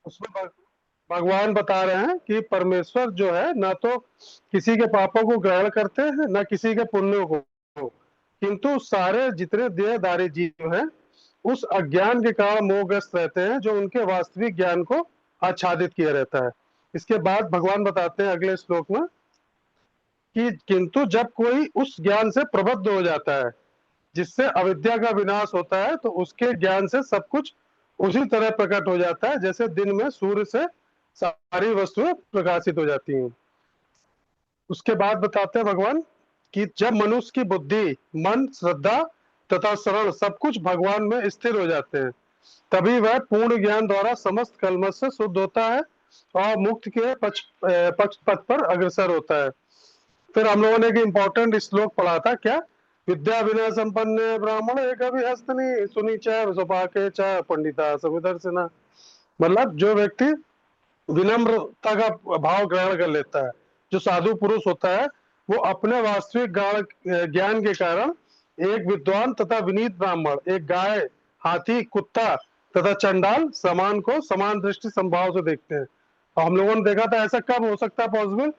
उसमें भगवान बता रहे हैं कि परमेश्वर जो है ना तो किसी के पापों को ग्रहण करते हैं ना किसी के पुण्यों को, किंतु सारे जितने देहधारी जीव हैं उस अज्ञान के कारण मोहग्रस्त रहते हैं जो उनके वास्तविक ज्ञान को आच्छादित किया रहता है। इसके बाद भगवान बताते हैं अगले श्लोक में कि किंतु जब कोई उस ज्ञान से प्रबुद्ध हो जाता है जिससे अविद्या का विनाश होता है तो उसके ज्ञान से सब कुछ उसी तरह प्रकट हो जाता है जैसे दिन में सूर्य से सारी वस्तुएं प्रकाशित हो जाती हैं। उसके बाद बताते हैं भगवान कि जब मनुष्य की बुद्धि, मन, श्रद्धा तथा शरण सब कुछ भगवान में स्थिर हो जाते हैं तभी वह पूर्ण ज्ञान द्वारा समस्त कलमश से शुद्ध होता है और मुक्त के पक्ष पथ पर अग्रसर होता है। फिर हम लोगों ने एक इम्पोर्टेंट श्लोक पढ़ा था क्या, विद्या विनय संपन्न ब्राह्मण एक अभिहस्तनी सुनी च सुपाके च पंडिता समुदर्शना। मतलब जो व्यक्ति विनम्रता का भाव ग्रहण कर लेता है, जो साधु पुरुष होता है, वो अपने वास्तविक ज्ञान के कारण एक विद्वान तथा विनीत ब्राह्मण, एक गाय, हाथी, कुत्ता तथा चंडाल समान को समान दृष्टि संभाव से देखते हैं। और हम लोगों ने देखा था ऐसा कब हो सकता है पॉसिबल,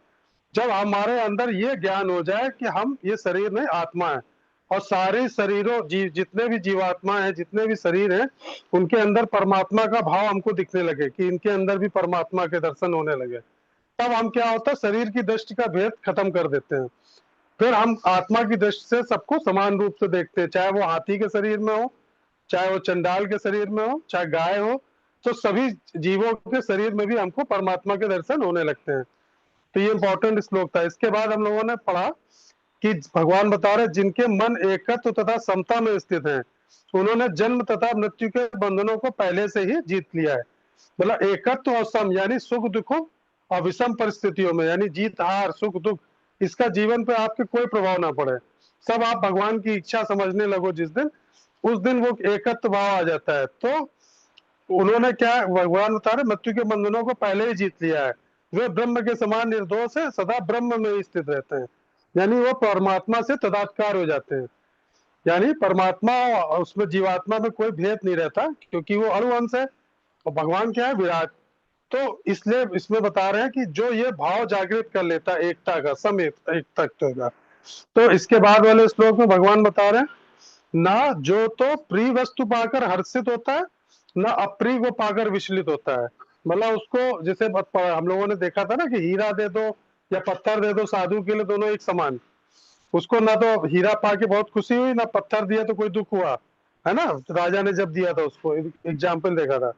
जब हमारे अंदर ये ज्ञान हो जाए कि हम ये शरीर नहीं आत्मा है और सारे शरीरों जितने भी जीवात्मा हैं, जितने भी शरीर हैं, उनके अंदर परमात्मा का भाव हमको दिखने लगे कि इनके अंदर भी परमात्मा के दर्शन होने लगे, तब हम क्या होता है शरीर की दृष्टि का भेद खत्म कर देते हैं। फिर हम आत्मा की दृष्टि से सबको समान रूप से देखते हैं, चाहे वो हाथी के शरीर में हो, चाहे वो चंडाल के शरीर में हो, चाहे गाय हो, तो सभी जीवों के शरीर में भी हमको परमात्मा के दर्शन होने लगते हैं। तो ये इंपॉर्टेंट श्लोक था। इसके बाद हम लोगों ने पढ़ा कि भगवान बता रहे जिनके मन एकत्व तथा समता में स्थित हैं उन्होंने जन्म तथा मृत्यु के बंधनों को पहले से ही जीत लिया है। मतलब एकत्व और सम यानी सुख दुखों और विषम परिस्थितियों में यानी जीत हार सुख दुख, इसका जीवन पे आपके कोई प्रभाव ना पड़े, सब आप भगवान की इच्छा समझने लगो जिस दिन, उस दिन वो एकत्व भाव आ जाता है। तो उन्होंने क्या भगवान बता रहे मृत्यु के बंधनों को पहले ही जीत लिया है, वे ब्रह्म के समान निर्दोष है, सदा ब्रह्म में ही स्थित रहते हैं, यानी वो परमात्मा से तदात्कार हो जाते हैं। यानी परमात्मा और उसमें जीवात्मा में कोई भेद नहीं रहता क्योंकि वो अणुअंश है और भगवान क्या है विराट। तो इसलिए इसमें बता रहे हैं कि जो ये भाव जागृत कर लेता है एकता का, सम एक तत्व का। तो इसके बाद वाले श्लोक में भगवान बता रहे हैं ना जो तो प्रिय वस्तु पाकर हर्षित होता है ना अप्रिय को पाकर विचलित होता है। मतलब उसको जैसे हम लोगों ने देखा था ना कि हीरा दे दो या पत्थर दे दो साधु के लिए दोनों एक समान, उसको ना तो हीरा पाके बहुत खुशी हुई ना पत्थर दिया तो कोई दुख हुआ, है ना। राजा ने जब दिया था उसको एग्जाम्पल देखा था।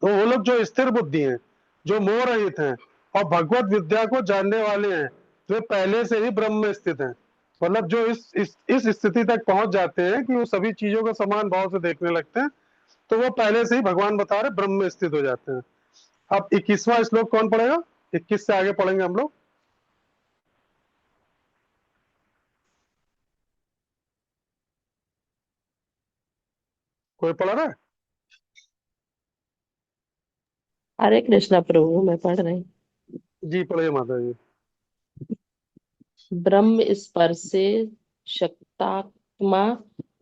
तो वो लोग जो स्थिर बुद्धि हैं, जो मोह रहित हैं और भगवत विद्या को जानने वाले हैं, वे पहले से ही ब्रह्म में स्थित हैं। मतलब जो इस स्थिति तक पहुंच जाते हैं कि वो सभी चीजों को समान भाव से देखने लगते हैं, तो वो पहले से ही भगवान बता रहे ब्रह्म में स्थित हो जाते हैं। अब 21वां श्लोक कौन पढ़ेगा, 21 से आगे पढ़ेंगे हम लोग। कोई पढ़ रहा है? हरे कृष्णा प्रभु, मैं पढ़ रही। जी पढ़िए माता जी। ब्रह्म स्पर्शे शक्तात्मा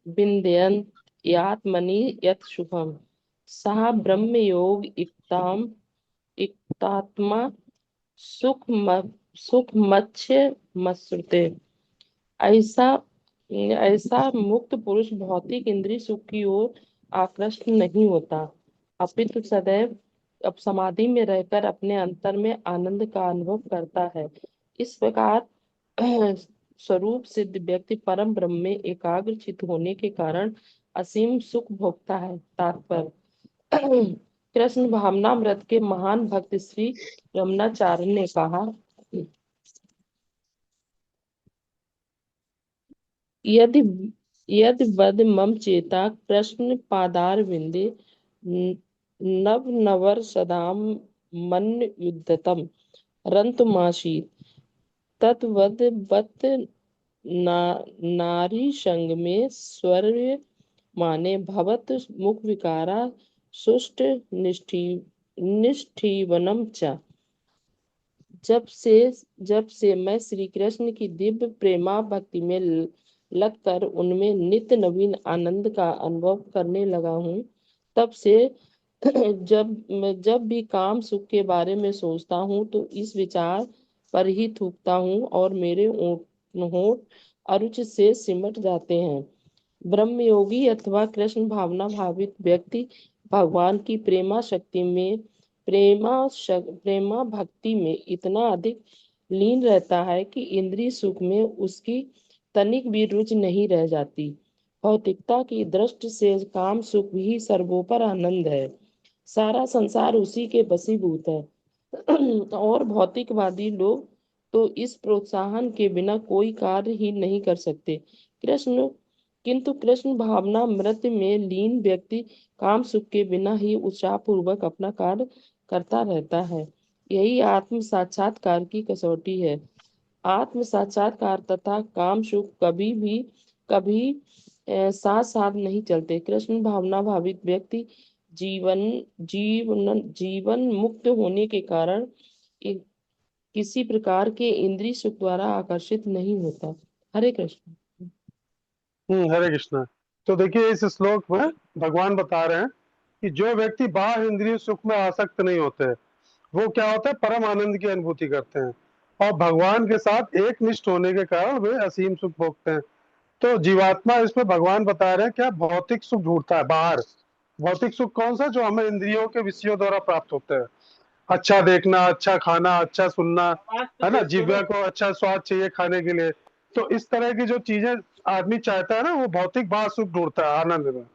विन्दयन् यात्मनि यत् शुभम सः ब्रह्म योग इक्तात्मा सुख सुख मच्छ मसृते। ऐसा ऐसा मुक्त पुरुष भौतिक इंद्रिय सुख की ओर आकृष्ट नहीं होता, अपितु सदैव अब समाधि में रहकर अपने अंतर में आनंद का अनुभव करता है। इस प्रकार स्वरूप सिद्ध व्यक्ति परम ब्रह्म में एकाग्र चित होने के कारण असीम सुख भोगता है। तात्पर्य कृष्ण भावनामृत के महान भक्त श्री रमनाचार्य ने कहा, यदि यदि वद मम चेता कृष्ण पादार विंदे नव नवर सदाम मन युद्धतम रंतुमाशी तत्वद वत ना, नारी संग में स्वर्य माने भवत मुख विकारा सुष्ट निष्ठीवनम च। जब से मैं श्री कृष्ण की दिव्य प्रेमा भक्ति में लगकर उनमें नित्य नवीन आनंद का अनुभव करने लगा हूँ, तब से जब भी काम सुख के बारे में सोचता हूँ तो इस विचार पर ही थूकता हूँ और मेरे होंठ अरुचि से सिमट जाते हैं। ब्रह्मयोगी अथवा कृष्ण भावना भावित व्यक्ति भगवान की प्रेमा भक्ति में इतना अधिक लीन रहता है कि इंद्रिय सुख में उसकी तनिक भी रुचि नहीं रह जाती। भौतिकता की दृष्टि से काम सुख ही सर्वोपर आनंद है। सारा संसार उसी के बसीभूत है। और भौतिकवादी लोग तो इस प्रोत्साहन के बिना कोई कार्य ही नहीं कर सकते। कृष्ण किंतु कृष्ण भावना मृत में लीन व्यक्ति काम सुख के बिना ही उत्साह पूर्वक अपना कार्य करता रहता है। यही आत्म साक्षात्कार की कसौटी है। आत्म साक्षात्कार तथा काम सुख कभी साथ साथ नहीं चलते। कृष्ण भावना भावित व्यक्ति जीवन जीवन मुक्त होने के कारण किसी प्रकार के इंद्रिय सुख द्वारा आकर्षित नहीं होता। हरे कृष्ण। हरे कृष्णा। तो देखिए इस श्लोक में भगवान बता रहे हैं कि जो व्यक्ति बाह्य इंद्रिय सुख में आसक्त नहीं होते, वो क्या होता है, परम आनंद की अनुभूति करते हैं और भगवान के साथ एक निष्ठ होने के कारण वे असीम सुख भोगते हैं। तो जीवात्मा इसमें भगवान बता रहे हैं क्या भौतिक सुख ढूंढता है बाहर। भौतिक सुख कौन सा, जो हमें इंद्रियों के विषयों द्वारा प्राप्त होते हैं। अच्छा देखना, अच्छा खाना, अच्छा सुनना, है ना, जिह्वा को अच्छा स्वाद चाहिए खाने के लिए। तो इस तरह की जो चीजें आदमी चाहता है ना, वो भौतिक बाहर सुख ढूंढता है आनंद में।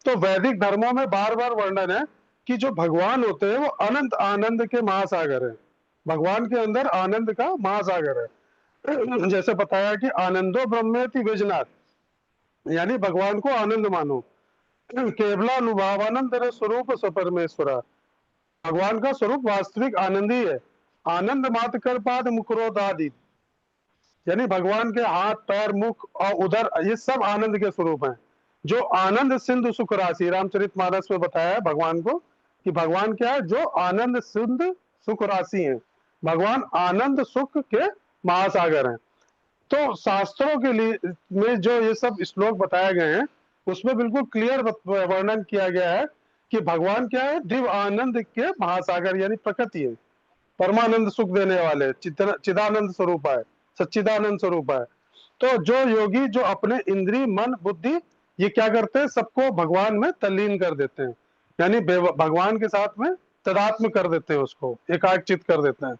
तो वैदिक धर्मों में बार बार वर्णन है कि जो भगवान होते हैं वो अनंत आनंद के महासागर है। भगवान के अंदर आनंद का महासागर है। जैसे बताया कि आनंदो ब्रह्मेति विजनात्, यानी भगवान को आनंद मानो। केवलानुभावानंद स्वरूप सपरमेश्वरा, भगवान का स्वरूप वास्तविक आनंद ही है। आनंद मात्र कर पाद मुकरोद आदि, यानी भगवान के हाथ पैर मुख और उदर ये सब आनंद के स्वरूप हैं। जो आनंद सिंधु सुख राशि, रामचरितमानस में बताया है भगवान को कि भगवान क्या है, जो आनंद सिंधु सुख राशि है। भगवान आनंद सुख के महासागर हैं। तो शास्त्रों के लिए में जो ये सब श्लोक बताए गए हैं उसमें बिल्कुल क्लियर वर्णन किया गया है कि भगवान क्या है, दिव्य आनंद के महासागर यानी प्रकृति है, परमानंद सुख देने वाले चिदानंद स्वरूप है, सच्चिदानंद स्वरूप है। तो जो योगी जो अपने इंद्रिय मन बुद्धि ये क्या करते हैं, सबको भगवान में तल्लीन कर देते हैं, यानी भगवान के साथ में तदात्म कर देते हैं, उसको एकाग्रचित कर देते हैं।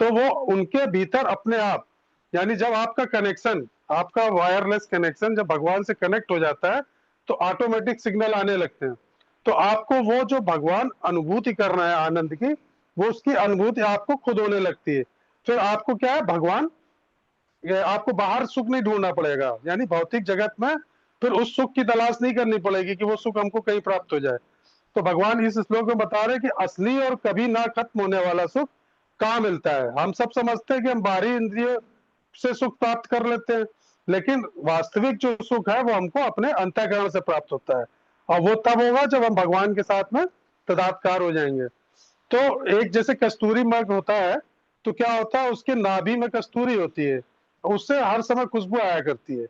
तो वो उनके भीतर अपने आप, यानी जब आपका कनेक्शन, आपका वायरलेस कनेक्शन जब भगवान से कनेक्ट हो जाता है तो ऑटोमेटिक सिग्नल आने लगते हैं। तो आपको वो जो भगवान अनुभूति कर रहे हैं आनंद की, वो उसकी अनुभूति आपको खुद होने लगती है। फिर आपको क्या है, भगवान आपको बाहर सुख नहीं ढूंढना पड़ेगा, यानी भौतिक जगत में फिर उस सुख की तलाश नहीं करनी पड़ेगी कि वो सुख हमको कहीं प्राप्त हो जाए। तो भगवान इस श्लोक में बता रहे हैं कि असली और कभी ना खत्म होने वाला सुख कहाँ मिलता है। हम सब समझते हैं कि हम बाहरी इंद्रियों से सुख प्राप्त कर लेते हैं, लेकिन वास्तविक जो सुख है वो हमको अपने अंतःकरण से प्राप्त होता है, और वो तब होगा जब हम भगवान के साथ में तदात्कार हो जाएंगे। तो एक जैसे कस्तूरी मृग होता है, तो क्या होता है, उसके नाभि में कस्तूरी होती है, उससे हर समय खुशबू आया करती है।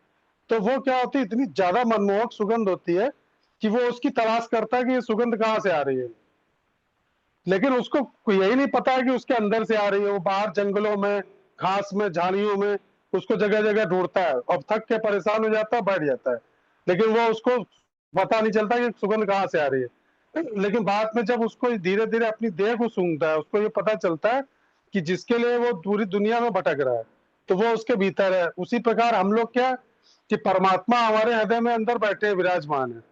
तो वो क्या होती है, इतनी ज्यादा मनमोहक सुगंध होती है कि वो उसकी तलाश करता है कि ये सुगंध कहाँ से आ रही है, लेकिन उसको यही नहीं पता है कि उसके अंदर से आ रही है। वो बाहर जंगलों में, घास में, झाड़ियों में उसको जगह जगह ढूंढता है और थक के परेशान हो जाता है, बैठ जाता है, लेकिन वो उसको पता नहीं चलता कि सुगंध कहाँ से आ रही है। लेकिन बाद में जब उसको धीरे धीरे अपनी देह को सूंघता है, उसको ये पता चलता है कि जिसके लिए वो पूरी दुनिया में भटक रहा है, तो वो उसके भीतर है। उसी प्रकार हम लोग क्या, कि परमात्मा हमारे हृदय में अंदर बैठे विराजमान है,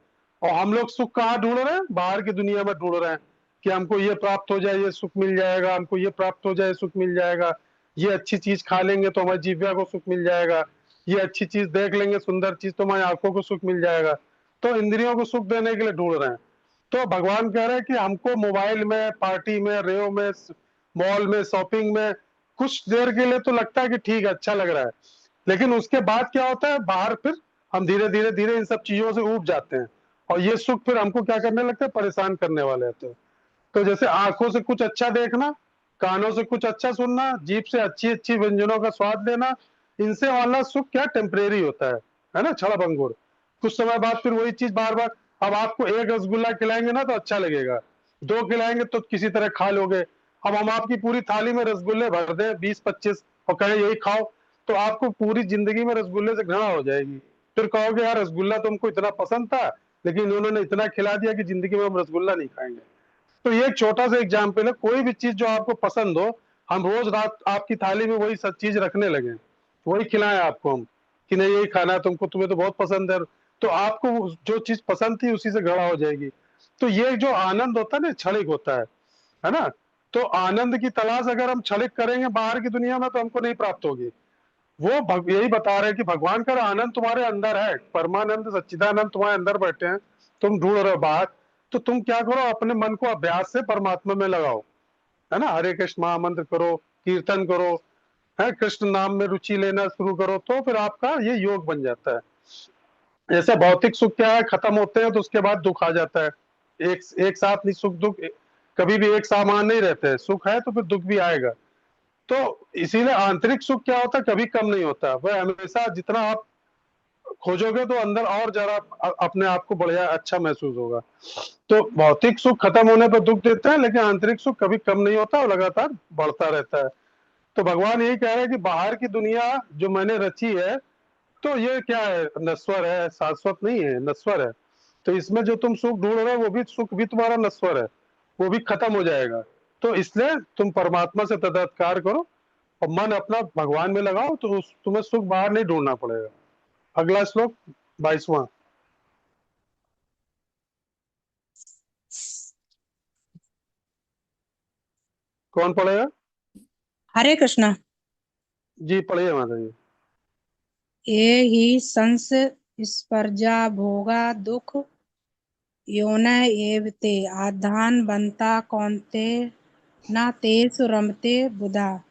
और हम लोग सुख कहाँ ढूंढ रहे हैं, बाहर की दुनिया में ढूंढ रहे हैं कि हमको ये प्राप्त हो जाए ये सुख मिल जाएगा, हमको ये प्राप्त हो जाए सुख मिल जाएगा, ये अच्छी चीज खा लेंगे तो हमारी जीव्या को सुख मिल जाएगा, ये अच्छी चीज देख लेंगे सुंदर चीज तो हमारी आंखों को सुख मिल जाएगा। तो इंद्रियों को सुख देने के लिए ढूंढ रहे हैं। तो भगवान कह रहे हैं कि हमको मोबाइल में, पार्टी में, रेव में, मॉल में, शॉपिंग में कुछ देर के लिए तो लगता है कि ठीक है, अच्छा लग रहा है, लेकिन उसके बाद क्या होता है, बाहर फिर हम धीरे धीरे धीरे इन सब चीजों से ऊब जाते हैं, और ये सुख फिर हमको क्या करने लगते हैं, परेशान करने वाले होते हैं। तो जैसे आंखों से कुछ अच्छा देखना, कानों से कुछ अच्छा सुनना, जीभ से अच्छी अच्छी व्यंजनों का स्वाद लेना, इनसे वाला सुख क्या टेम्परेरी होता है ना, क्षण भंगुर। कुछ समय बाद फिर वही चीज बार बार, अब आपको एक रसगुल्ला खिलाएंगे ना तो अच्छा लगेगा, दो खिलाएंगे तो किसी तरह खा लोगे। अब हम आपकी पूरी थाली में रसगुल्ले भर दें 20-25 और कहें यही खाओ, तो आपको पूरी जिंदगी में रसगुल्ले से घृणा हो जाएगी। फिर कहोगे यार रसगुल्ला तुमको इतना पसंद था, लेकिन उन्होंने इतना खिला दिया कि जिंदगी में हम रसगुल्ला नहीं खाएंगे। तो ये एक छोटा सा एग्जाम्पल है, कोई भी चीज जो आपको पसंद हो, हम रोज रात आपकी थाली में वही सब चीज रखने लगे, वही खिलाएं आपको हम कि नहीं यही खाना है तुमको, तुम्हें तो बहुत पसंद है, तो आपको जो चीज पसंद थी उसी से घड़ा हो जाएगी। तो ये जो आनंद होता है ना, क्षणिक होता है ना। तो आनंद की तलाश अगर हम क्षणिक करेंगे बाहर की दुनिया में, तो हमको नहीं प्राप्त होगी। वो यही बता रहे हैं कि भगवान का आनंद तुम्हारे अंदर है, परमानंद सच्चिदानंद तुम्हारे अंदर बैठे हैं, तुम ढूंढ रहे हो बाहर। तो तुम क्या करो, अपने मन को अभ्यास से परमात्मा में लगाओ, है ना। हरे कृष्ण महामंत्र करो, कीर्तन करो, है कृष्ण नाम में रुचि लेना शुरू करो, तो फिर आपका ये योग बन जाता है। जैसे भौतिक सुख क्या है, खत्म होते हैं तो उसके बाद दुख आ जाता है। एक एक साथ नहीं, सुख दुख कभी भी एक समान नहीं रहते हैं, सुख है तो फिर दुख भी आएगा। तो इसीलिए आंतरिक सुख क्या होता है, कभी कम नहीं होता, वह हमेशा जितना आप खोजोगे तो अंदर और जरा अपने आप को बढ़िया अच्छा महसूस होगा। तो भौतिक सुख खत्म होने पर दुख देता है, लेकिन आंतरिक सुख कभी कम नहीं होता और लगातार बढ़ता रहता है। तो भगवान यही कह रहे हैं कि बाहर की दुनिया जो मैंने रची है, तो ये क्या है, नश्वर है, शाश्वत नहीं है, नश्वर है। तो इसमें जो तुम सुख ढूंढ रहे हो, वो भी सुख भी तुम्हारा नश्वर है, वो भी खत्म हो जाएगा। तो इसलिए तुम परमात्मा से तदात्कार करो और मन अपना भगवान में लगाओ, तो तुम्हें सुख बाहर नहीं ढूंढना पड़ेगा। अगला श्लोक 22वां। कौन पढ़ेगा? हरे कृष्णा। जी पढ़िए माता जी। ये ही संस स्पर्जा भोगा दुख योनय एव ते आधान बनता कौन्ते न तेषु रमते बुधा।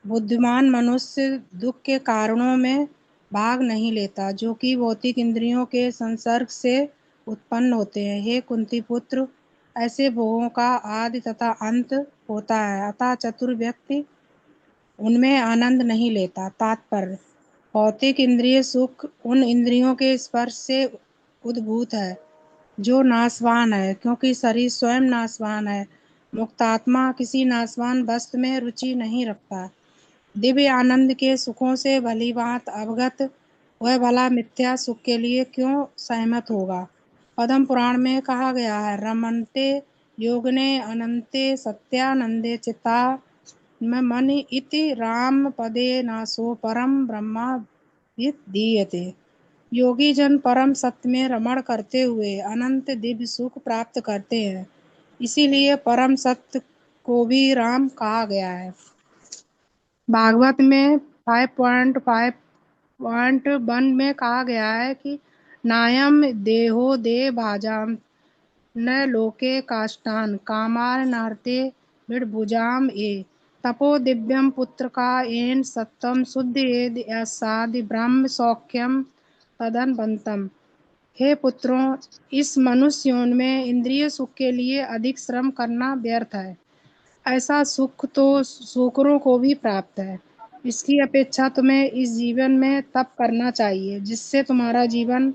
बुद्धिमान मनुष्य दुख के कारणों में भाग नहीं लेता, जो कि भौतिक इंद्रियों के संसर्ग से उत्पन्न होते हैं। हे कुंती पुत्र, ऐसे भोगों का आदि तथा अंत होता है, अतः चतुर व्यक्ति उनमें आनंद नहीं लेता। तात्पर्य: भौतिक इंद्रिय सुख उन इंद्रियों के स्पर्श से उद्भूत है जो नाशवान है, क्योंकि शरीर स्वयं नाशवान है। मुक्तात्मा किसी नाशवान वस्तु में रुचि नहीं रखता। दिव्य आनंद के सुखों से भली भांति अवगत वह भला मिथ्या सुख के लिए क्यों सहमत होगा। पद्म पुराण में कहा गया है, रमन्ते योगने अनंते सत्यानंदे चिता मन इति राम पदे नासो परम ब्रह्मा दीयते। योगी जन परम सत्य में रमण करते हुए अनंत दिव्य सुख प्राप्त करते हैं, इसीलिए परम सत्य को भी राम कहा गया है। भागवत में 5.5.1 में कहा गया है कि नायम देहो दे भाजाम न लोके काष्ठान कामार नहर्ते भुजाम ए तपो दिव्यम पुत्र का एन सत्तम शुद्ध एद सादि ब्रह्म सौख्यम तदन बंतम। हे पुत्रों, इस मनुष्य योनि में इंद्रिय सुख के लिए अधिक श्रम करना व्यर्थ है। ऐसा सुख तो शूकरों को भी प्राप्त है। इसकी अपेक्षा तुम्हें इस जीवन में तप करना चाहिए, जिससे तुम्हारा जीवन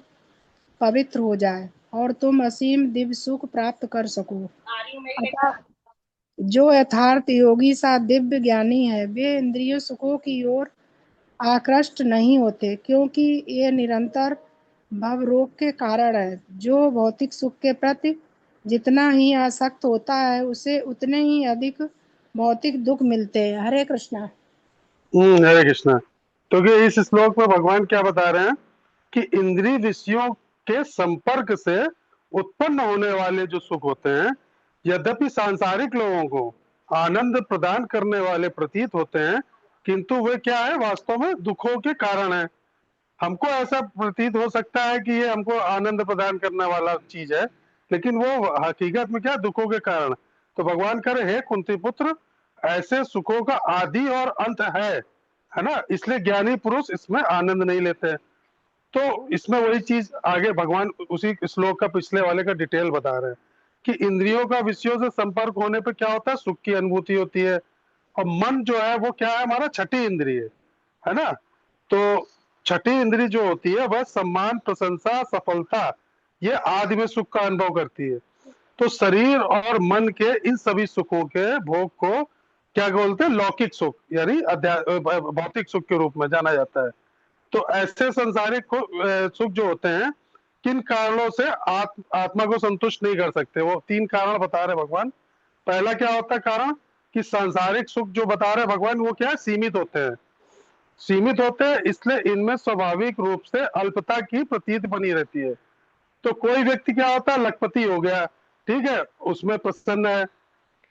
पवित्र हो जाए और तुम असीम दिव्य सुख प्राप्त कर सको। अतः जो यथार्थ योगी सा दिव्य ज्ञानी है, वे इंद्रिय सुखों की ओर आकृष्ट नहीं होते, क्योंकि ये निरंतर भवरोग के कारण है। जो भौतिक सुख के प्रति जितना ही आसक्त होता है, उसे उतने ही अधिक भौतिक दुख मिलते हैं। हरे कृष्णा। हरे कृष्णा। तो कि इस श्लोक में भगवान क्या बता रहे हैं कि इंद्रिय विषयों के संपर्क से उत्पन्न होने वाले जो सुख होते हैं, यद्यपि सांसारिक लोगों को आनंद प्रदान करने वाले प्रतीत होते हैं, किंतु वे क्या है, वास्तव में दुखों के कारण है। हमको ऐसा प्रतीत हो सकता है कि ये हमको आनंद प्रदान करने वाला चीज है, लेकिन वो हकीकत में क्या, दुखों के कारण। तो भगवान करे, हे कुंती पुत्र, ऐसे सुखों का आदि और अंत है ना, इसलिए ज्ञानी पुरुष इसमें आनंद नहीं लेते। तो इसमें वही चीज आगे भगवान उसी श्लोक का पिछले वाले का डिटेल बता रहे हैं कि इंद्रियों का विषयों से संपर्क होने पे क्या होता है, सुख की अनुभूति होती है। और मन जो है वो क्या है, हमारा छठी इंद्रिय है ना। तो छठी इंद्री जो होती है वह सम्मान, प्रशंसा, सफलता, ये आदि में सुख का अनुभव करती है। तो शरीर और मन के इन सभी सुखों के भोग को क्या बोलते हैं, लौकिक सुख यानी भौतिक सुख के रूप में जाना जाता है। तो ऐसे संसारिक सुख जो होते हैं, किन कारणों से आत्मा को संतुष्ट नहीं कर सकते, वो 3 कारण बता रहे भगवान। पहला क्या होता है कारण, कि सांसारिक सुख जो बता रहे भगवान वो क्या है, सीमित होते हैं। सीमित होते हैं इसलिए इनमें स्वाभाविक रूप से अल्पता की प्रतीत बनी रहती है। तो कोई व्यक्ति क्या होता है, लखपति हो गया, ठीक है, उसमें प्रसन्न है,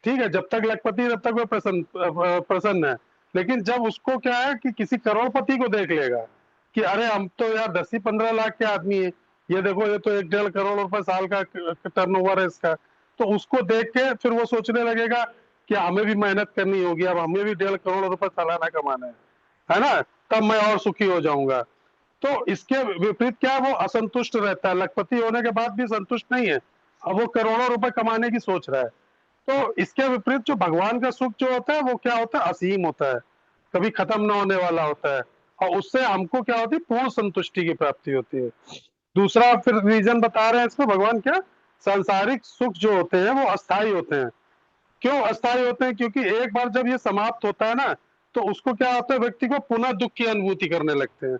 ठीक है, जब तक लखपति है तब तक वो प्रसन्न है। लेकिन जब उसको क्या है कि किसी करोड़पति को देख लेगा कि अरे हम तो यार 10 ही 15 लाख के आदमी है, ये देखो ये तो 1-1.5 करोड़ रुपए साल का टर्नओवर है इसका, तो उसको देख के फिर वो सोचने लगेगा कि हमें भी मेहनत करनी होगी, अब हमें भी 1.5 करोड़ रुपए सालाना कमाना है ना, तब मैं और सुखी हो जाऊंगा। तो इसके विपरीत क्या है, वो असंतुष्ट रहता है, लखपति होने के बाद भी संतुष्ट नहीं है, अब वो करोड़ों रुपए कमाने की सोच रहा है। तो इसके विपरीत जो भगवान का सुख जो होता है वो क्या होता है, असीम होता है, कभी खत्म ना होने वाला होता है, और उससे हमको क्या होती है, पूर्ण संतुष्टि की प्राप्ति होती है। दूसरा फिर रीजन बता रहे हैं इसमें भगवान, क्या सांसारिक सुख जो होते हैं वो अस्थायी होते हैं। क्यों अस्थायी होते हैं, क्योंकि एक बार जब ये समाप्त होता है ना, तो उसको क्या होता है, व्यक्ति को पुनः दुख की अनुभूति करने लगते हैं,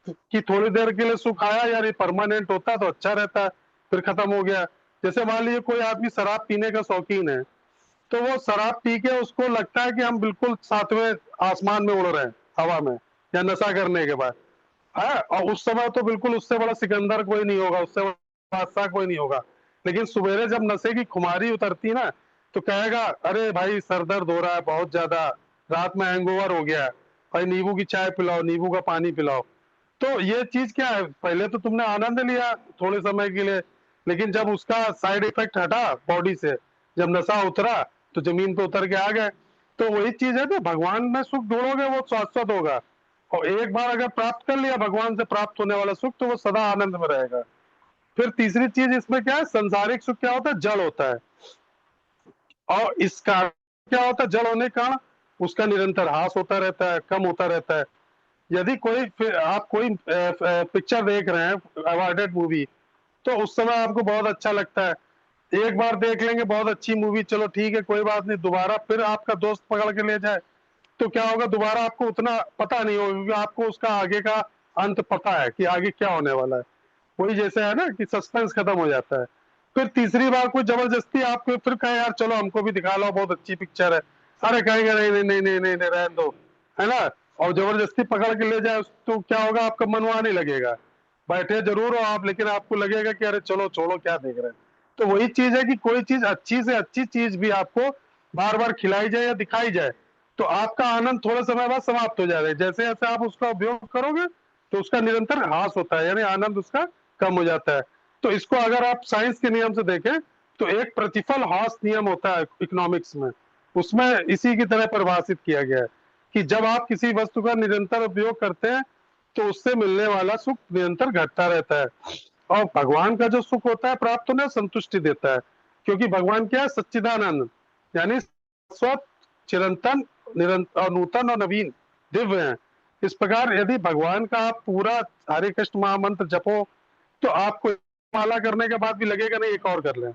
कि थोड़ी देर के लिए सुख आया यार, ये परमानेंट होता तो अच्छा रहता, फिर खत्म हो गया। जैसे मान लीजिए कोई आदमी शराब पीने का शौकीन है, तो वो शराब पी के उसको लगता है कि हम बिल्कुल 7वें आसमान में उड़ रहे हैं हवा में, या नशा करने के बाद है, और उस समय तो बिल्कुल उससे बड़ा सिकंदर कोई नहीं होगा, उससे बड़ा बादशाह कोई नहीं होगा। लेकिन सवेरे जब नशे की खुमारी उतरती ना, तो कहेगा अरे भाई सर दर्द हो रहा है बहुत ज्यादा, रात में हैंगओवर हो गया, भाई नींबू की चाय पिलाओ, नींबू का पानी पिलाओ। तो ये चीज क्या है, पहले तो तुमने आनंद लिया थोड़े समय के लिए, लेकिन जब उसका साइड इफेक्ट हटा बॉडी से, जब नशा उतरा तो जमीन पे उतर के आ गए। तो वही चीज है ना, भगवान में सुख ढूंढोगे वो शाश्वत होगा, और एक बार अगर प्राप्त कर लिया भगवान से प्राप्त होने वाला सुख, तो वो सदा आनंद में रहेगा। फिर तीसरी चीज इसमें क्या है, संसारिक सुख क्या होता है, जड़ होता है, और इसका क्या होता है, जड़ होने के कारण उसका निरंतर ह्रास होता रहता है, कम होता रहता है। यदि आप कोई पिक्चर देख रहे हैं अवार्डेड मूवी, तो उस समय आपको बहुत अच्छा लगता है, एक बार देख लेंगे बहुत अच्छी मूवी, चलो ठीक है कोई बात नहीं, दोबारा फिर आपका दोस्त पकड़ के ले जाए, तो क्या होगा, दोबारा आपको उतना पता नहीं होगा, क्योंकि आपको उसका आगे का अंत पता है कि आगे क्या होने वाला है। वही जैसे है ना कि सस्पेंस खत्म हो जाता है। फिर तीसरी बार कोई जबरदस्ती आपको फिर कहे यार चलो हमको भी दिखा लो बहुत अच्छी पिक्चर है, अरे कहेंगे नहीं नहीं नहीं नहीं नहीं, नहीं रहने दो, है ना, और जबरदस्ती पकड़ के ले जाए तो क्या होगा, आपका मन वहां नहीं लगेगा, बैठे जरूर हो आप, लेकिन आपको लगेगा कि अरे चलो छोड़ो क्या देख रहे हैं। तो वही चीज है कि कोई चीज अच्छी से अच्छी चीज भी आपको बार बार खिलाई जाए या दिखाई जाए, तो आपका आनंद थोड़े समय बाद समाप्त हो जाएगा, जैसे जैसे आप उसका उपयोग करोगे तो उसका निरंतर ह्रास होता है, यानी आनंद उसका कम हो जाता है। तो इसको अगर आप साइंस के नियम से देखें, तो एक प्रतिफल ह्रास नियम होता है इकोनॉमिक्स में, उसमें इसी की तरह परिभाषित किया गया है कि जब आप किसी वस्तु का निरंतर उपयोग करते हैं, तो उससे मिलने वाला सुख निरंतर घटता रहता है। और भगवान का जो सुख होता है प्राप्त होने, संतुष्टि देता है, क्योंकि भगवान क्या है, सच्चिदानंद, यानी शाश्वत, चिरंतन, निरंतर और नूतन और नवीन, दिव्य है। इस प्रकार यदि भगवान का आप पूरा हरे कृष्ण महामंत्र जपो, तो आपको माला करने के बाद भी लगेगा नहीं एक और कर लें,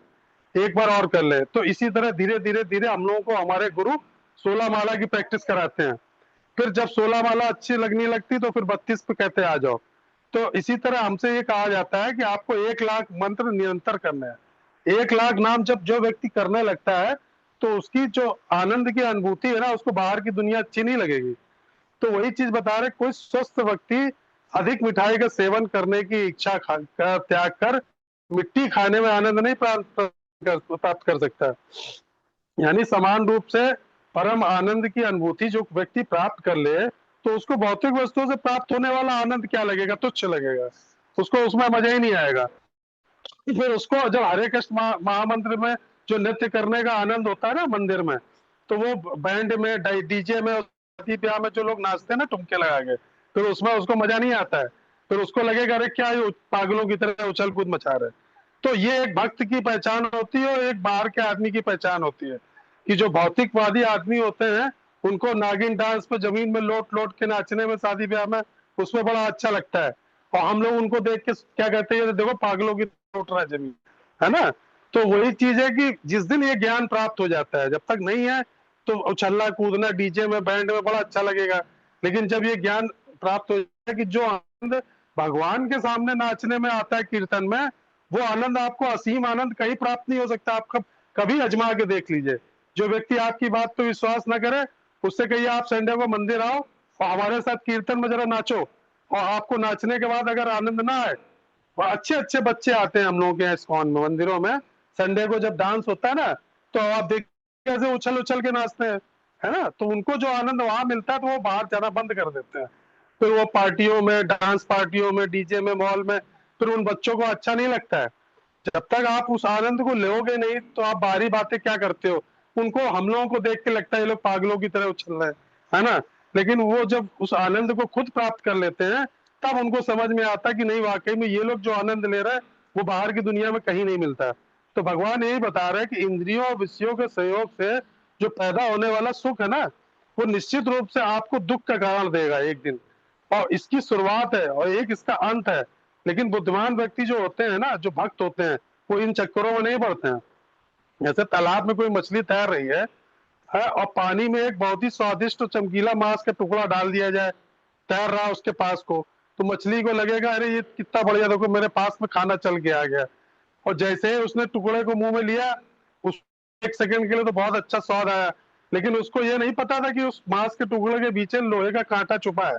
एक बार और कर ले। तो इसी तरह धीरे धीरे धीरे हम लोगों को हमारे गुरु 16 माला की प्रैक्टिस कराते हैं, फिर जब 16 माला अच्छी लगने लगती तो फिर 32 पे कहते आ जाओ। तो इसी तरह हमसे ये कहा जाता है कि आपको 1 लाख मंत्र निरंतर करने हैं, 1 लाख नाम जब जो व्यक्ति करने लगता है, तो उसकी जो आनंद की अनुभूति है ना, उसको बाहर की दुनिया अच्छी नहीं लगेगी। तो वही चीज बता रहे, कोई स्वस्थ व्यक्ति अधिक मिठाई का सेवन करने की इच्छा का त्याग कर मिट्टी खाने में आनंद नहीं प्राप्त कर सकता। यानी समान रूप से परम आनंद की अनुभूति जो व्यक्ति प्राप्त कर ले, तो उसको भौतिक वस्तुओं से प्राप्त होने वाला आनंद क्या लगेगा, तुच्छ लगेगा, उसको उसमें मजा ही नहीं आएगा। फिर उसको जब हरे कृष्ण महामंत्र में जो नृत्य करने का आनंद होता है ना मंदिर में, तो वो बैंड में डीजे में शादी ब्याह में जो लोग नाचते हैं ना टुमके लगा के, फिर उसमें उसको मजा नहीं आता है, फिर उसको लगेगा अरे क्या ये पागलों की तरह उछल कूद मचा रहे। तो ये एक भक्त की पहचान होती है और एक बाहर के आदमी की पहचान होती है, कि जो भौतिकवादी आदमी होते हैं उनको नागिन डांस पे जमीन में लोट लोट के नाचने में शादी ब्याह में उसमें बड़ा अच्छा लगता है, और हम लोग उनको देख के क्या कहते हैं, देखो पागलों की लोट रहा है जमीन, है ना। तो वही चीज है कि जिस दिन ये ज्ञान प्राप्त हो जाता है, जब तक नहीं है तो उछलना कूदना डीजे में बैंड में बड़ा अच्छा लगेगा, लेकिन जब ये ज्ञान प्राप्त हो जाता है कि जो आनंद भगवान के सामने नाचने में आता है कीर्तन में, वो आनंद आपको असीम आनंद कहीं प्राप्त नहीं हो सकता। आप कभी अजमा के देख लीजिए। जो व्यक्ति आपकी बात पे विश्वास न करे, उससे कहिए आप संडे को मंदिर आओ और हमारे साथ कीर्तन में जरा नाचो, और आपको नाचने के बाद अगर आनंद ना आए, और अच्छे अच्छे बच्चे आते हैं हम लोगों के इस्कॉन में मंदिरों में, संडे को जब डांस होता है ना, तो आप देख कैसे उछल उछल के नाचते हैं, है ना। तो उनको जो आनंद वहां मिलता है तो वो बाहर जाना बंद कर देते हैं। फिर वो पार्टियों में, डांस पार्टियों में, डीजे में, मॉल में, फिर उन बच्चों को अच्छा नहीं लगता है। जब तक आप उस आनंद को लोगे नहीं तो आप बाहरी बातें क्या करते हो। उनको, हम लोगों को देख के लगता है ये लोग पागलों की तरह उछल रहे हैं, है ना। लेकिन वो जब उस आनंद को खुद प्राप्त कर लेते हैं, तब उनको समझ में आता है कि नहीं, वाकई में ये लोग जो आनंद ले रहे हैं वो बाहर की दुनिया में कहीं नहीं मिलता। तो भगवान यही बता रहे हैं कि इंद्रियों और विषयों के सहयोग से जो पैदा होने वाला सुख है ना, वो निश्चित रूप से आपको दुख का कारण देगा एक दिन, और इसकी शुरुआत है और एक इसका अंत है। लेकिन बुद्धिमान व्यक्ति जो होते हैं ना, जो भक्त होते हैं, वो इन चक्करों में नहीं पड़ते हैं। जैसे तालाब में कोई मछली तैर रही है और पानी में एक बहुत ही स्वादिष्ट और चमकीला मांस का टुकड़ा डाल दिया जाए, तैर रहा है उसके पास को, तो मछली को लगेगा अरे ये कितना बढ़िया, देखो मेरे पास में खाना चल के आ गया। और जैसे ही उसने टुकड़े को मुंह में लिया, उस एक सेकंड के लिए तो बहुत अच्छा स्वाद आया, लेकिन उसको ये नहीं पता था कि उस मांस के टुकड़े के पीछे लोहे का कांटा छुपा है,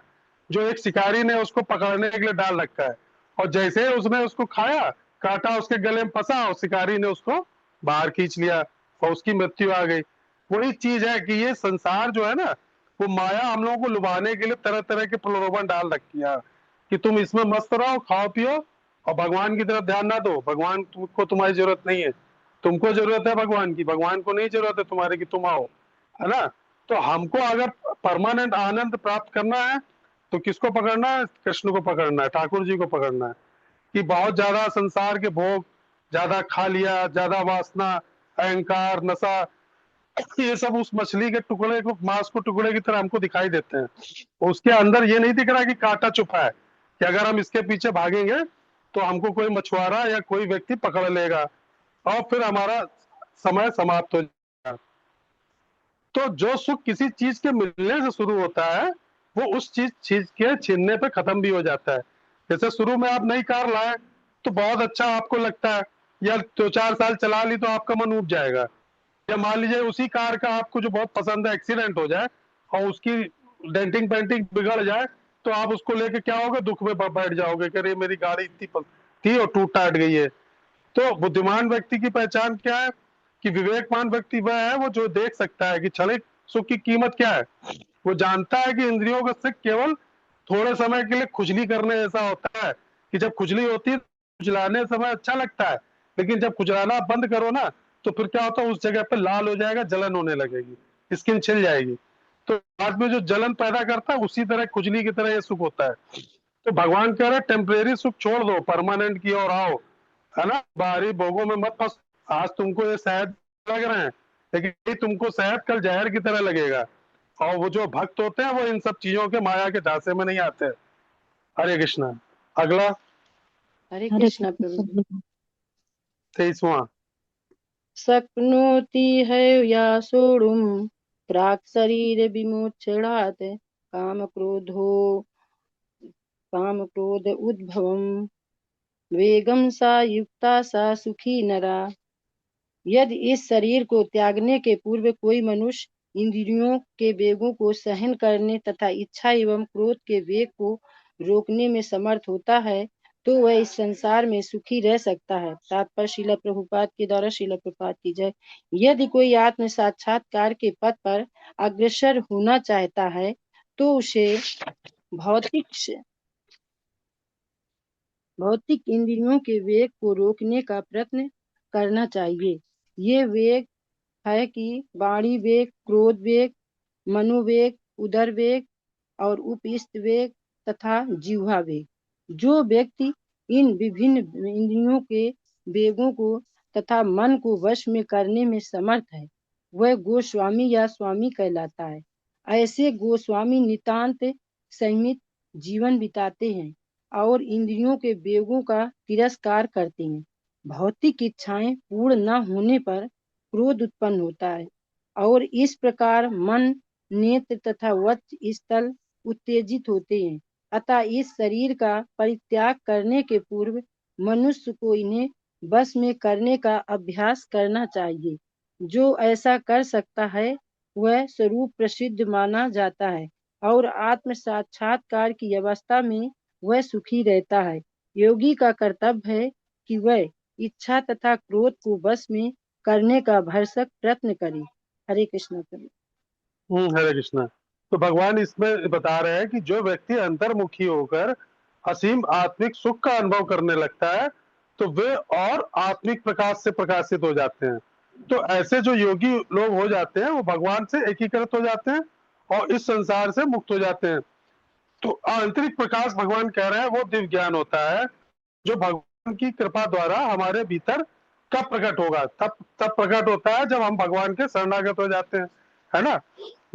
जो एक शिकारी ने उसको पकड़ने के लिए डाल रखा है। और जैसे ही उसने उसको खाया, कांटा उसके गले में फंसा और शिकारी ने उसको बाहर खींच लिया और उसकी मृत्यु आ गई। वही चीज है कि ये संसार जो है ना, वो माया हम लोगों को लुभाने के लिए तरह तरह के प्रलोभन डाल रखी है, कि तुम इसमें मस्त रहो, खाओ पियो, और भगवान की तरफ ध्यान ना दो। भगवान को तुम्हारी जरूरत नहीं है, तुमको जरूरत है भगवान की, भगवान को नहीं जरूरत है तुम्हारी कि तुम आओ, है ना। तो हमको अगर परमानेंट आनंद प्राप्त करना है तो किसको पकड़ना है? कृष्ण को पकड़ना है, ठाकुर जी को पकड़ना है। कि बहुत ज्यादा संसार के भोग, ज्यादा खा लिया, ज्यादा वासना, अहंकार, नशा, ये सब उस मछली के टुकड़े को, मांस को टुकड़े की तरह हमको दिखाई देते हैं। उसके अंदर ये नहीं दिख रहा कि कांटा छुपा है, कि अगर हम इसके पीछे भागेंगे तो हमको कोई मछुआरा या कोई व्यक्ति पकड़ लेगा और फिर हमारा समय समाप्त हो जाएगा। तो जो सुख किसी चीज के मिलने से शुरू होता है, वो उस चीज के छीनने पे खत्म भी हो जाता है। जैसे शुरू में आप नई कार लाए तो बहुत अच्छा आपको लगता है, या 2-4 साल चला ली तो आपका मन उब जाएगा। या मान लीजिए उसी कार का आपको जो बहुत पसंद है एक्सीडेंट हो जाए और उसकी डेंटिंग पेंटिंग बिगड़ जाए, तो आप उसको लेके क्या होगा, दुख में बैठ जाओगे कि अरे मेरी गाड़ी इतनी थी और टूट टाट गई है। तो बुद्धिमान व्यक्ति की पहचान क्या है? कि विवेकमान व्यक्ति वह है वो जो देख सकता है कि क्षणिक सुख की कीमत क्या है। वो जानता है कि इंद्रियों का सुख केवल थोड़े समय के लिए खुजली करने जैसा होता है, कि जब खुजली होती है खुजलाने समय अच्छा लगता है, लेकिन जब खुजलाना बंद करो ना, तो फिर क्या होता है, उस जगह पे लाल हो जाएगा, जलन होने लगेगी, स्किन छिल जाएगी। तो बाद में जो जलन पैदा करता है उसी तरह खुजली की तरह ये सुख होता है। तो भगवान कह रहे हैं टेम्परेरी सुख छोड़ दो, परमानेंट की ओर आओ, है ना। बाहरी भोगों में मत फंस। आज तुमको ये शहद लग रहे हैं, लेकिन ये तुमको शहद कल जहर की तरह लगेगा। और वो जो भक्त होते हैं वो इन सब चीजों के माया के झांसे में नहीं आते। हरे कृष्णा। अगला हरे हरे कृष्णा प्रभु जी। कृष्ण। 23वां। शक्नोति है या सोढुम् प्राक् शरीर विमोचनात् काम क्रोध उद्भवम् वेगम सा युक्ता सा सुखी नरा। यदि इस शरीर को त्यागने के पूर्व कोई मनुष्य इंद्रियों के वेगों को सहन करने तथा इच्छा एवं क्रोध के वेग को रोकने में समर्थ होता है, तो वह इस संसार में सुखी रह सकता है। तात्पर्य श्रील प्रभुपाद के द्वारा। श्रील प्रभुपाद की जय। यदि कोई आत्म साक्षात्कार के पथ पर अग्रसर होना चाहता है तो उसे भौतिक भौतिक इंद्रियों के वेग को रोकने का प्रयत्न करना चाहिए। ये वेग है कि वाणी वेग, क्रोध वेग, मनोवेग, उदर वेग और उपस्थ वेग तथा जिह्वा वेग। जो व्यक्ति इन विभिन्न इंद्रियों के वेगों को तथा मन को वश में करने में समर्थ है, वह गोस्वामी या स्वामी कहलाता है। ऐसे गोस्वामी नितांत संयमित जीवन बिताते हैं और इंद्रियों के वेगों का तिरस्कार करते हैं। भौतिक इच्छाएं पूर्ण न होने पर क्रोध उत्पन्न होता है और इस प्रकार मन, नेत्र तथा वक्ष स्थल उत्तेजित होते हैं। अतः इस शरीर का परित्याग करने के पूर्व मनुष्य को इन्हें बस में करने का अभ्यास करना चाहिए। जो ऐसा कर सकता है वह स्वरूप प्रसिद्ध माना जाता है और आत्म साक्षात्कार की अवस्था में वह सुखी रहता है। योगी का कर्तव्य है कि वह इच्छा तथा क्रोध को वश में करने का भरसक प्रयत्न करे। हरे कृष्ण प्रभु। हरे कृष्णा। तो भगवान इसमें बता रहे हैं कि जो व्यक्ति अंतर्मुखी होकर असीम आत्मिक सुख का अनुभव करने लगता है तो वे और आत्मिक प्रकाश से प्रकाशित हो जाते हैं। तो ऐसे जो योगी लोग हो जाते हैं वो भगवान से एकीकृत हो जाते हैं और इस संसार से मुक्त हो जाते हैं। तो आंतरिक प्रकाश भगवान कह रहे हैं वो दिव्य ज्ञान होता है जो भगवान की कृपा द्वारा हमारे भीतर कब प्रकट होगा, तब तब प्रकट होता है जब हम भगवान के शरणागत हो जाते हैं, है ना।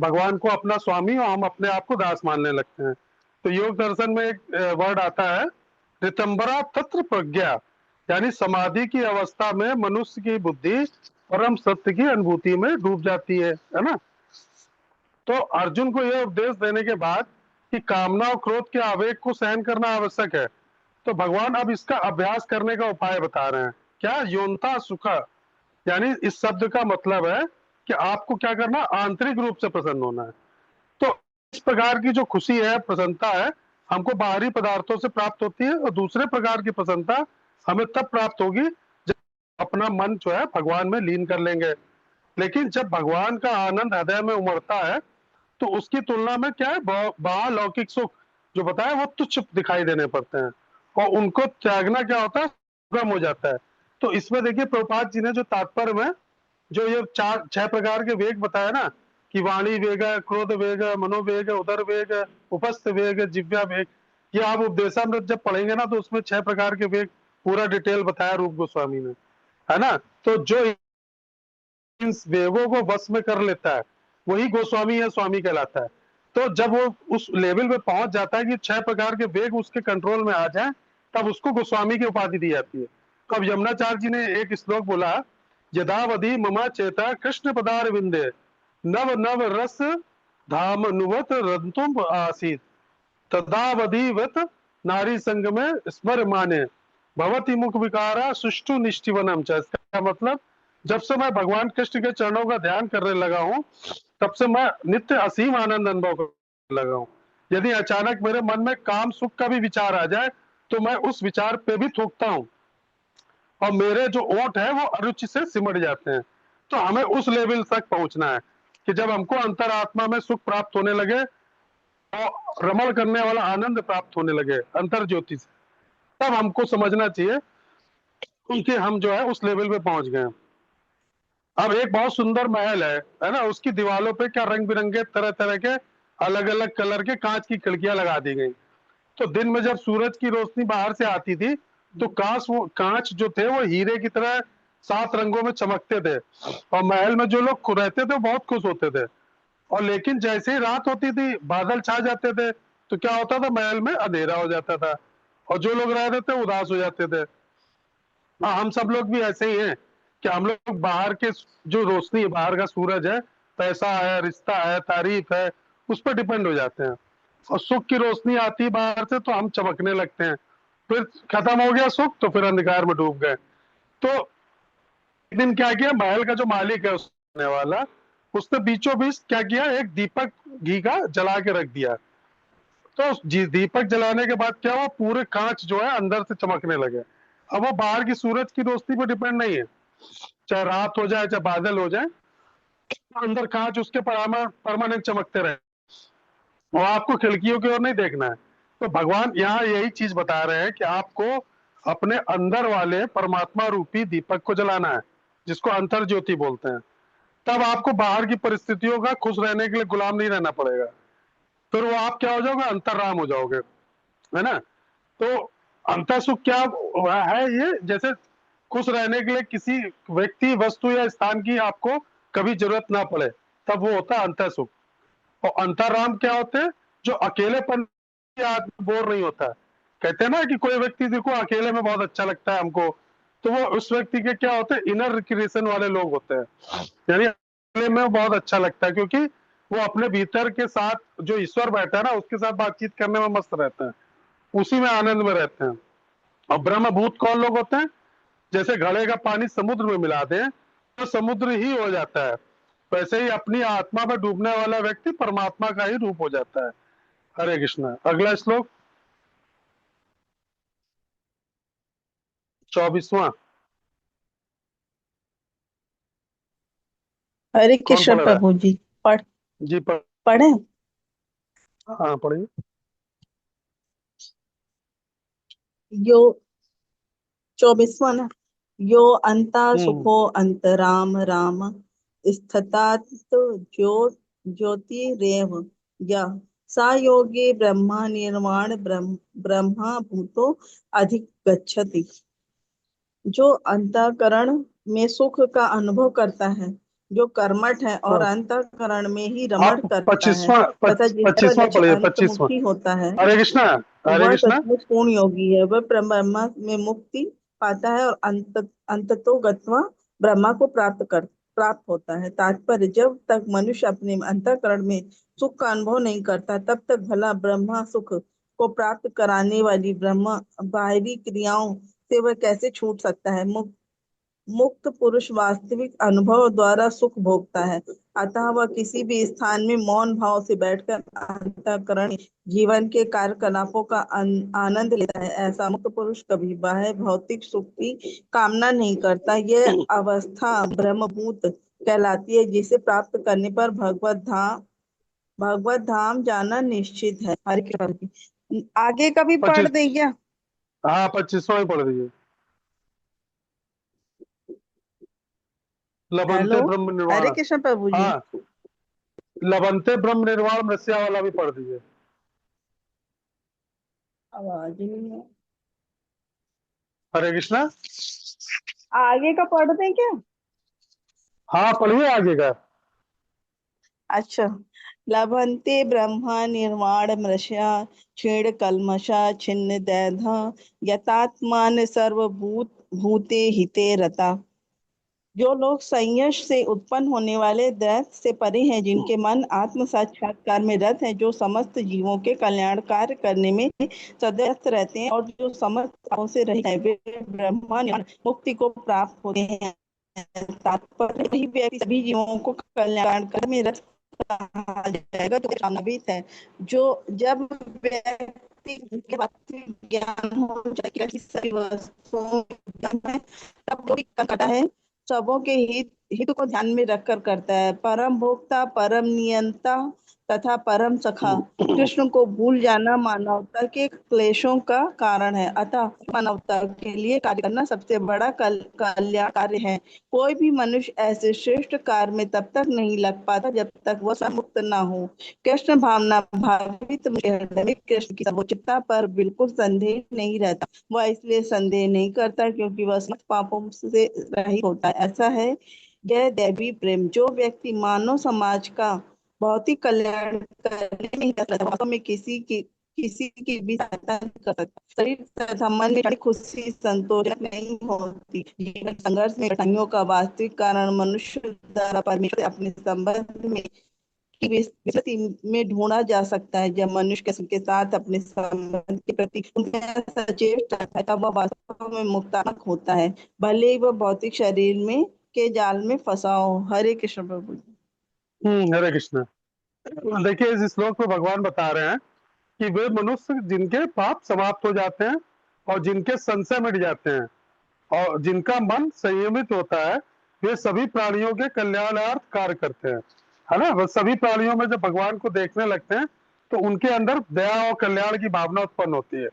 भगवान को अपना स्वामी और हम अपने आप को दास मानने लगते हैं। तो योग दर्शन में एक वर्ड आता है ऋतंबरा तत्र प्रज्ञा, यानी समाधि की अवस्था में मनुष्य की बुद्धि परम सत्य की अनुभूति में डूब जाती है ना। तो अर्जुन को यह उपदेश देने के बाद कि कामना और क्रोध के आवेग को सहन करना आवश्यक है, तो भगवान अब इसका अभ्यास करने का उपाय बता रहे हैं। क्या? योनता सुख, यानी इस शब्द का मतलब है कि आपको क्या करना, आंतरिक रूप से प्रसन्न होना है। तो इस प्रकार की जो खुशी है, प्रसन्नता है, हमको बाहरी पदार्थों से प्राप्त होती है और दूसरे प्रकार की प्रसन्नता हमें तब प्राप्त होगी जब अपना मन जो है भगवान में लीन कर लेंगे। लेकिन जब भगवान का आनंद हृदय में उमड़ता है तो उसकी तुलना में क्या है, बाहलौकिक सुख जो बताया वो तुच्छ दिखाई देने पड़ते हैं और उनको त्यागना क्या होता है, कम हो जाता है। तो इसमें देखिए प्रभुपाद जी ने जो तात्पर्य में जो ये 6 प्रकार के वेग बताया ना कि वाणी वेग, क्रोध वेग, मनोवेग, उदर वेग, उपस्थ वेग, जिव्या वेग, ये आप उपदेशामृत जब पढ़ेंगे ना तो उसमें 6 प्रकार के वेग पूरा डिटेल बताया रूप गोस्वामी ने, है ना। तो जो इन वेगों को वश में कर लेता है वही गोस्वामी या स्वामी कहलाता है। तो जब वो उस लेवल पे पहुंच जाता है कि 6 प्रकार के वेग उसके कंट्रोल में आ जाए तब उसको गोस्वामी की उपाधि दी जाती है। तो अब यमुनाचार्य जी ने एक श्लोक बोला, यदावधि ममा चेता कृष्ण पदार विंदे नव नव रस धाम नुवत रंतुम आसीत तदावधिवत नारी संग में स्मर माने भवती मुख विकारा सुष्टु निष्ठिवनम च। इसका मतलब जब से मैं भगवान कृष्ण के चरणों का ध्यान करने लगा हूँ तब से मैं नित्य असीम आनंद अनुभव करने लगा हूँ। यदि अचानक मेरे मन में काम सुख का भी विचार आ जाए तो मैं उस विचार पे भी थूकता हूँ और मेरे जो ओंठ है वो अरुचि से सिमट जाते हैं। तो हमें उस लेवल तक पहुंचना है कि जब हमको अंतरात्मा में सुख प्राप्त होने लगे और रमण करने वाला आनंद प्राप्त होने लगे अंतर ज्योति से, तब हमको समझना चाहिए कि हम जो है उस लेवल पे पहुंच गए। अब एक बहुत सुंदर महल है ना, उसकी दीवारों पे क्या रंग बिरंगे तरह तरह के अलग अलग कलर के कांच की खिड़कियां लगा दी गई। तो दिन में जब सूरज की रोशनी बाहर से आती थी तो कांच जो थे वो हीरे की तरह 7 रंगों में चमकते थे और महल में जो लोग रहते थे बहुत खुश होते थे। और लेकिन जैसे ही रात होती थी बादल छा जाते थे तो क्या होता था, महल में अंधेरा हो जाता था और जो लोग रह रहे थे उदास हो जाते थे। हम सब लोग भी ऐसे ही हैं कि हम लोग बाहर के जो रोशनी है, बाहर का सूरज है, पैसा है, रिश्ता है, तारीफ है, उस पर डिपेंड हो जाते हैं। और सुख की रोशनी आती है बाहर से तो हम चमकने लगते हैं, फिर खत्म हो गया सुख तो फिर अंधकार में डूब गए। तो एक दिन क्या किया, महल का जो मालिक है उसने वाला, उसने बीचों बीच क्या किया, एक दीपक घी का जला के रख दिया। तो दीपक जलाने के बाद क्या हुआ, पूरे कांच जो है अंदर से चमकने लगे। अब वो बाहर की सूरज की रोशनी पर डिपेंड नहीं है, चाहे रात हो जाए चाहे बादल हो जाए, अंदर कांच उसके परमानेंट चमकते रहे और आपको खिड़कियों की ओर नहीं देखना है। तो भगवान यहाँ यही चीज बता रहे हैं कि आपको अपने अंदर वाले परमात्मा रूपी दीपक को जलाना है, जिसको अंतर ज्योति बोलते हैं। तब आपको बाहर की परिस्थितियों का खुश रहने के लिए गुलाम नहीं रहना पड़ेगा, फिर वो आप क्या हो जाओगे, अंतर्राम हो जाओगे, है ना। तो अंतर सुख क्या है, ये जैसे खुश रहने के लिए किसी व्यक्ति, वस्तु या स्थान की आपको कभी जरूरत ना पड़े, तब वो होता है अंतर सुख। और अंतर्राम क्या होते हैं, जो अकेलेपन आदमी बोर नहीं होता है। कहते हैं ना कि कोई व्यक्ति देखो अकेले में बहुत अच्छा लगता है हमको, तो वो उस व्यक्ति के क्या होते हैं, इनर रिक्रिएशन वाले लोग होते हैं। यानी अपने में बहुत अच्छा लगता है, क्योंकि वो अपने भीतर के साथ जो ईश्वर बैठा है ना, उसके साथ बातचीत करने में मस्त रहते हैं, उसी में आनंद में रहते हैं। और ब्रह्मभूत कौन लोग होते हैं? जैसे घड़े का पानी समुद्र में मिला दें तो समुद्र ही हो जाता है, वैसे ही अपनी आत्मा में डूबने वाला व्यक्ति परमात्मा का ही रूप हो जाता है। हरे कृष्णा। अगला श्लोक 24वां। हरे कौन कृष्ण पढ़ रहा है? प्रभु जी। पढ़ जी पढ़े। हाँ पढ़िए। यो 24वां ना। यो अंता हम्म। सुखो अंतराम राम स्थितात ज्यो ज्योतिरेव यः सा योगी ब्रह्मा निर्वाण ब्रह्मा भूतो अधिगच्छति। जो अंतःकरण में सुख का अनुभव करता है, जो कर्मठ है और हाँ, अंतःकरण में ही रमण आप करता है तथा जिसका 25वां लक्ष्य पढ़िए, 25वां। अंतमुखी होता है, हरे कृष्णा। हरे वह कृष्णा। सचमुच पूर्ण योगी है। वह ब्रह्मा में मुक्ति पाता है और अंततो गत्वा ब्रह्मा को प्राप्त होता है। तात्पर्य, जब तक मनुष्य अपने अंतःकरण में सुख का अनुभव नहीं करता, तब तक भला ब्रह्मा सुख को प्राप्त कराने वाली ब्रह्मा बाहरी क्रियाओं से वह कैसे छूट सकता है। मुक्त पुरुष वास्तविक अनुभव द्वारा सुख भोगता है, अतः वह किसी भी स्थान में मौन भाव से बैठकर अंतःकरण जीवन के कार्यकलापों का आनंद लेता है। ऐसा मुक्त पुरुष कभी बाह्य भौतिक सुख की कामना नहीं करता। यह अवस्था ब्रह्मभूत कहलाती है, जिसे प्राप्त करने पर भगवत धाम जाना निश्चित है। हरे कृष्ण। आगे का भी पढ़ 25। दे क्या? हाँ 25वां ही पढ़ दीजिए। लबंते हेलो। ब्रह्म हरे निर्वाण। कृष्ण प्रभु जी। हाँ, लबंते ब्रह्म निर्वाण मृष्या वाला भी पढ़ दीजिए। आवाज ही नहीं है। हरे कृष्णा। आगे का पढ़ दें क्या? हाँ पढ़िए आगे का। अच्छा। लभन्ते ब्रह्मा निर्वाण मृषा क्षीण कल्मषा छिन्न दैधा यतात्मान सर्वभूत भूते हिते रता। जो लोग संयश से उत्पन्न होने वाले दैत्य से परे हैं, जिनके मन आत्म साक्षात्कार में रत हैं, जो समस्त जीवों के कल्याण कार्य करने में सदैव व्यस्त रहते हैं और जो समस्त पापों से रहित हैं, वे ब्रह्मा निर्वाण मुक्ति को प्राप्त होते हैं। तात्पर्य, वही व्यक्ति सभी जीवों को कल्याण कार्य में रत कहा जाएगा तो कामनाभीत है। जो जब व्यक्ति के वास्तविक ज्ञान हो जाएगा कि सभी वस्तुओं में, तब वो भी करता है सबों के हित को ध्यान में रखकर करता है। परम भोक्ता, परम नियंता तथा परम सखा कृष्ण को भूल जाना मानवता के क्लेशों का कारण है। अतः मानवता के लिए कार्य करना सबसे बड़ा कल्याण कार्य है। कोई भी मनुष्य ऐसे श्रेष्ठ कार्य में तब तक नहीं लग पाता जब तक वह स्वयं मुक्त न हो। कृष्ण भावना भावित हृदय में कृष्ण की सर्वोच्चता पर बिल्कुल संदेह नहीं रहता। वह इसलिए संदेह नहीं करता क्योंकि वह समस्त पापों से रहित होता है। ऐसा है यह दैवी प्रेम। जो व्यक्ति मानव समाज का भौतिक कल्याण करने में ही रत रहता है, वास्तव में किसी की भी सहायता नहीं कर सकता। शरीर तथा मन में क्षणिक खुशी संतोषजनक नहीं होती। जीवन संघर्ष में कठिनाइयों का वास्तविक कारण मनुष्य द्वारा परमेश्वर से अपने संबंध में की विस्तृति में ढूंढा जा सकता है। जब मनुष्य के साथ अपने संबंध के प्रति सचेत रहता है, तब वह वास्तव में मुक्तात्मक होता है, भले ही वह भौतिक शरीर में के जाल में फंसा हो। हरे कृष्ण प्रभु जी। हरे कृष्णा। देखिए इस श्लोक में भगवान बता रहे हैं कि वे मनुष्य जिनके पाप समाप्त हो जाते हैं और जिनके संशय मिट जाते हैं और जिनका मन संयमित होता है, वे सभी प्राणियों के कल्याणार्थ कार्य करते हैं। है ना? वह सभी प्राणियों में जब भगवान को देखने लगते हैं तो उनके अंदर दया और कल्याण की भावना उत्पन्न होती है।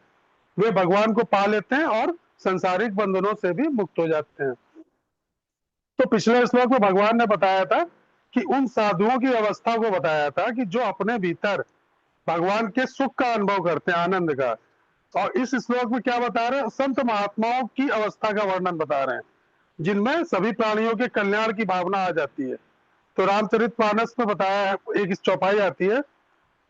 वे भगवान को पा लेते हैं और संसारिक बंधनों से भी मुक्त हो जाते हैं। तो पिछले श्लोक में भगवान ने बताया था कि उन साधुओं की अवस्था को बताया था कि जो अपने भीतर भगवान के सुख का अनुभव करते हैं, आनंद का। और इस श्लोक में क्या बता रहे हैं? संत महात्माओं की अवस्था का वर्णन बता रहे हैं, जिनमें सभी प्राणियों के कल्याण की भावना आ जाती है। तो रामचरितमानस में बताया है, एक इस चौपाई आती है,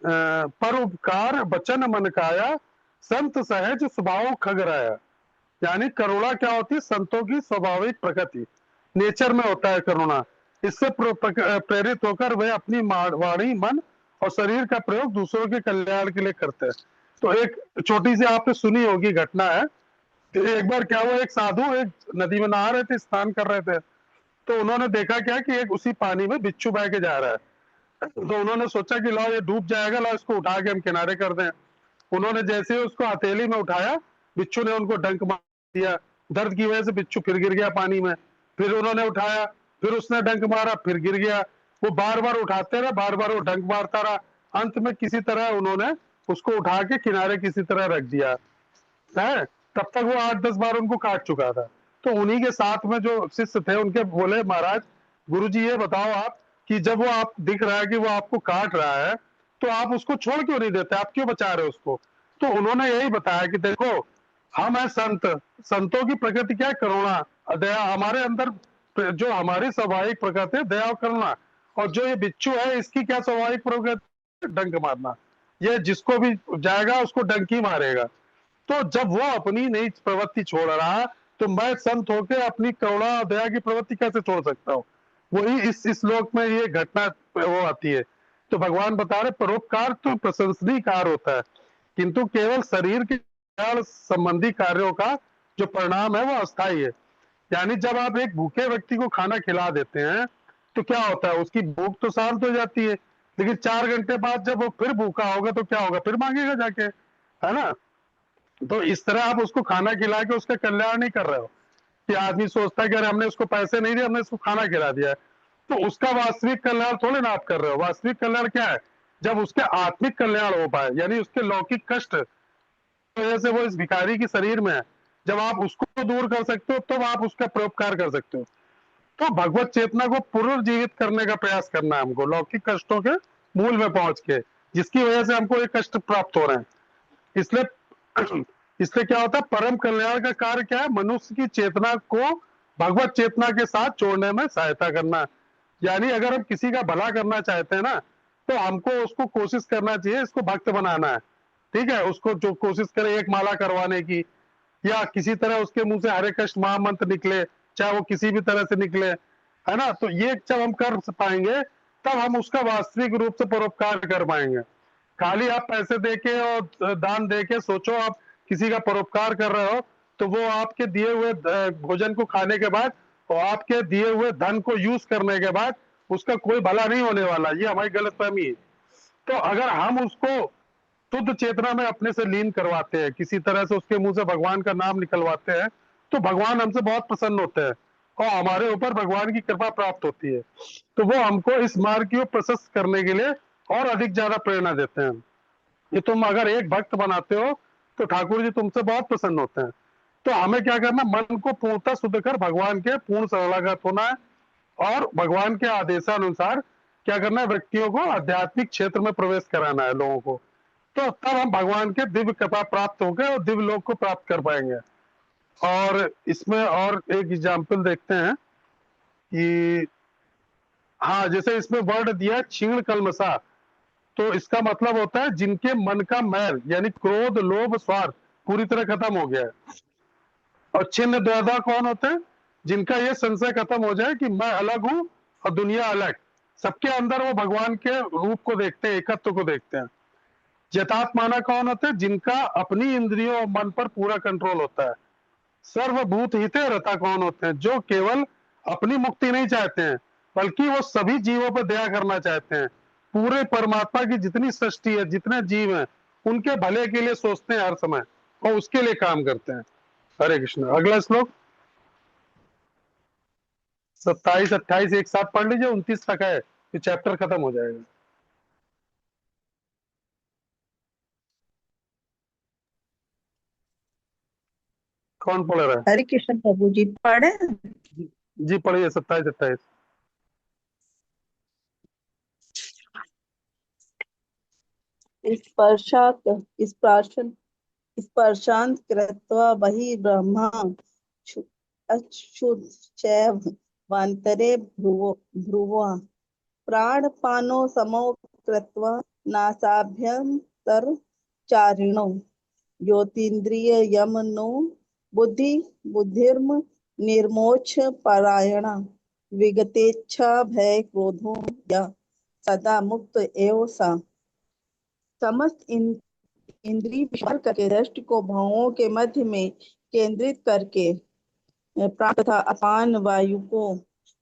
परोपकार बचन मन काया संत सहज स्वभाव खगराया। यानी करुणा क्या होती है? संतों की स्वाभाविक प्रकृति, नेचर में होता है करुणा। इससे प्रेरित होकर वे अपनी वाणी, मन और शरीर का प्रयोग दूसरों के कल्याण के लिए करते हैं। तो एक छोटी सी आपने सुनी होगी घटना है कि एक बार क्या हुआ, एक साधु एक नदी में नहा रहे थे, स्नान कर रहे थे। तो उन्होंने देखा क्या कि एक उसी पानी में बिच्छू बह के जा रहा है। तो उन्होंने सोचा कि लाओ ये डूब जाएगा, लाओ इसको उठा के हम किनारे कर दें। उन्होंने जैसे ही उसको हथेली में उठाया, बिच्छू ने उनको डंक मार दिया। दर्द की वजह से बिच्छू फिर गिर गया पानी में। फिर उन्होंने उठाया, फिर उसने डंक मारा, फिर गिर गया। वो बार बार उठाते रहे, बार बार वो डंक मारता रहा। अंत में किसी तरह उन्होंने उसको उठा के किनारे किसी तरह रख दिया है। तब तक वो 8-10 बार उनको काट चुका था। तो उन्हीं के साथ में जो शिष्य थे, उनके बोले, महाराज गुरुजी ये बताओ आप कि जब वो आप दिख रहा है कि वो आपको काट रहा है, तो आप उसको छोड़ क्यों नहीं देते, आप क्यों बचा रहे हो उसको? तो उन्होंने यही बताया कि देखो, हम है संत, संतों की प्रकृति क्या है? करुणा, दया। हमारे अंदर जो हमारी स्वाभाविक प्रकृति है दया और करुणा, और जो ये बिच्छू है इसकी क्या स्वाभाविक प्रकृति? डंक मारना। ये जिसको भी जाएगा उसको डंक ही मारेगा। तो जब वो अपनी नई प्रवृत्ति छोड़ रहा, तो मैं संत होकर अपनी करुणा और दया की प्रवृत्ति कैसे छोड़ सकता हूँ? वही इस श्लोक में ये घटना वो आती है। तो भगवान बता रहे परोपकार तो प्रशंसनीय कार्य होता है, किंतु केवल शरीर के कल्याण संबंधी कार्यों का जो परिणाम है वो अस्थायी है। यानी जब आप एक भूखे व्यक्ति को खाना खिला देते हैं, तो क्या होता है? उसकी भूख तो शांत हो जाती है, लेकिन 4 घंटे बाद जब वो फिर भूखा होगा तो क्या होगा? फिर मांगेगा जाके, है ना? तो इस तरह आप उसको खाना खिला के उसका कल्याण नहीं कर रहे हो। कि आदमी सोचता है कि अरे हमने उसको पैसे नहीं दिए, हमने उसको खाना खिला दिया है, तो उसका वास्तविक कल्याण थोड़े ना आप कर रहे हो। वास्तविक कल्याण क्या है? जब उसके आत्मिक कल्याण हो पाए, यानी उसके लौकिक कष्ट की वजह से वो इस भिखारी के शरीर में है, जब आप उसको दूर कर सकते हो तब आप उसका परोपकार कर सकते हो। तो भगवत चेतना को पुनर्जीवित करने का प्रयास करना है हमको, लौकिक कष्टों के मूल में पहुंच के, जिसकी वजह से हमको ये कष्ट प्राप्त हो रहे हैं। इसलिए इसलिए क्या होता है? परम कल्याण का कार्य क्या है? मनुष्य की चेतना को भगवत चेतना के साथ जोड़ने में सहायता करना। यानी अगर हम किसी का भला करना चाहते हैं ना, तो हमको उसको कोशिश करना चाहिए इसको भक्त बनाना है। ठीक है, उसको जो कोशिश करे एक माला करवाने की, या किसी तरह उसके मुंह से हरे कृष्ण महामंत्र निकले, चाहे वो किसी भी तरह से निकले, है ना? तो ये जब हम कर पाएंगे, तब हम उसका वास्तविक रूप से परोपकार कर पाएंगे। खाली आप पैसे देके और दान देके सोचो आप किसी का परोपकार कर रहे हो, तो वो आपके दिए हुए भोजन को खाने के बाद और आपके दिए हुए धन को यूज करने के बाद उसका कोई भला नहीं होने वाला। ये हमारी गलतफहमी है। तो अगर हम उसको शुद्ध चेतना में अपने से लीन करवाते हैं, किसी तरह से उसके मुंह से भगवान का नाम निकलवाते हैं, तो भगवान हमसे बहुत प्रसन्न होते हैं और हमारे ऊपर भगवान की कृपा प्राप्त होती है। तो वो हमको इस मार्ग की प्रशस्त करने के लिए और अधिक ज्यादा प्रेरणा देते हैं। ये तुम अगर एक भक्त बनाते हो तो ठाकुर जी तुमसे बहुत प्रसन्न होते हैं। तो हमें क्या करना? मन को पूर्णतः शुद्ध कर भगवान के पूर्ण शरणागत होना है, और भगवान के आदेशानुसार क्या करना है? व्यक्तियों को आध्यात्मिक क्षेत्र में प्रवेश कराना है लोगों को। तो तब हम भगवान के दिव्य कृपा प्राप्त होकर और दिव्य लोक को प्राप्त कर पाएंगे। और इसमें और एक एग्जाम्पल देखते हैं कि हाँ, जैसे इसमें वर्ड दिया क्षीण कल्मषा, तो इसका मतलब होता है जिनके मन का मैल यानी क्रोध, लोभ, स्वार्थ पूरी तरह खत्म हो गया है। और छिन्न द्वैधा कौन होते हैं? जिनका ये संशय खत्म हो जाए कि मैं अलग हूं और दुनिया अलग। सबके अंदर वो भगवान के रूप को देखते हैं, एकत्व को देखते हैं। यथात्माना कौन होते हैं? जिनका अपनी इंद्रियों और मन पर पूरा कंट्रोल होता है। सर्वभूत हिते रता कौन होते हैं? जो केवल अपनी मुक्ति नहीं चाहते हैं, बल्कि वो सभी जीवों पर दया करना चाहते हैं। पूरे परमात्मा की जितनी सृष्टि है, जितने जीव हैं, उनके भले के लिए सोचते हैं हर समय और उसके लिए काम करते हैं। हरे कृष्ण। अगला श्लोक 27-28 एक साथ पढ़ लीजिए, 29 तक है, ये चैप्टर खत्म हो जाएगा। कौन पढ़ रहा है? हरे कृष्ण प्रभु जी पढ़े। जी पढ़िए 27-28। स्पर्शात स्पर्शन स्पर्शांत कृत्वा बहि ब्रह्मा अच्युतैव वान्तरे भ्रुवः प्राणपानो समो कृत्वा नासाभ्यन्तरचारिणौ ज्योतीन्द्रिय यमनो बुद्धि बुद्धिर्म निर्मोक्ष परायणा विगतेच्छा भय क्रोधो या सदा मुक्त एव सा। समस्त इंद्रिय विचार करके दृष्टि को भावों के मध्य में केंद्रित करके प्राण तथा अपान वायु को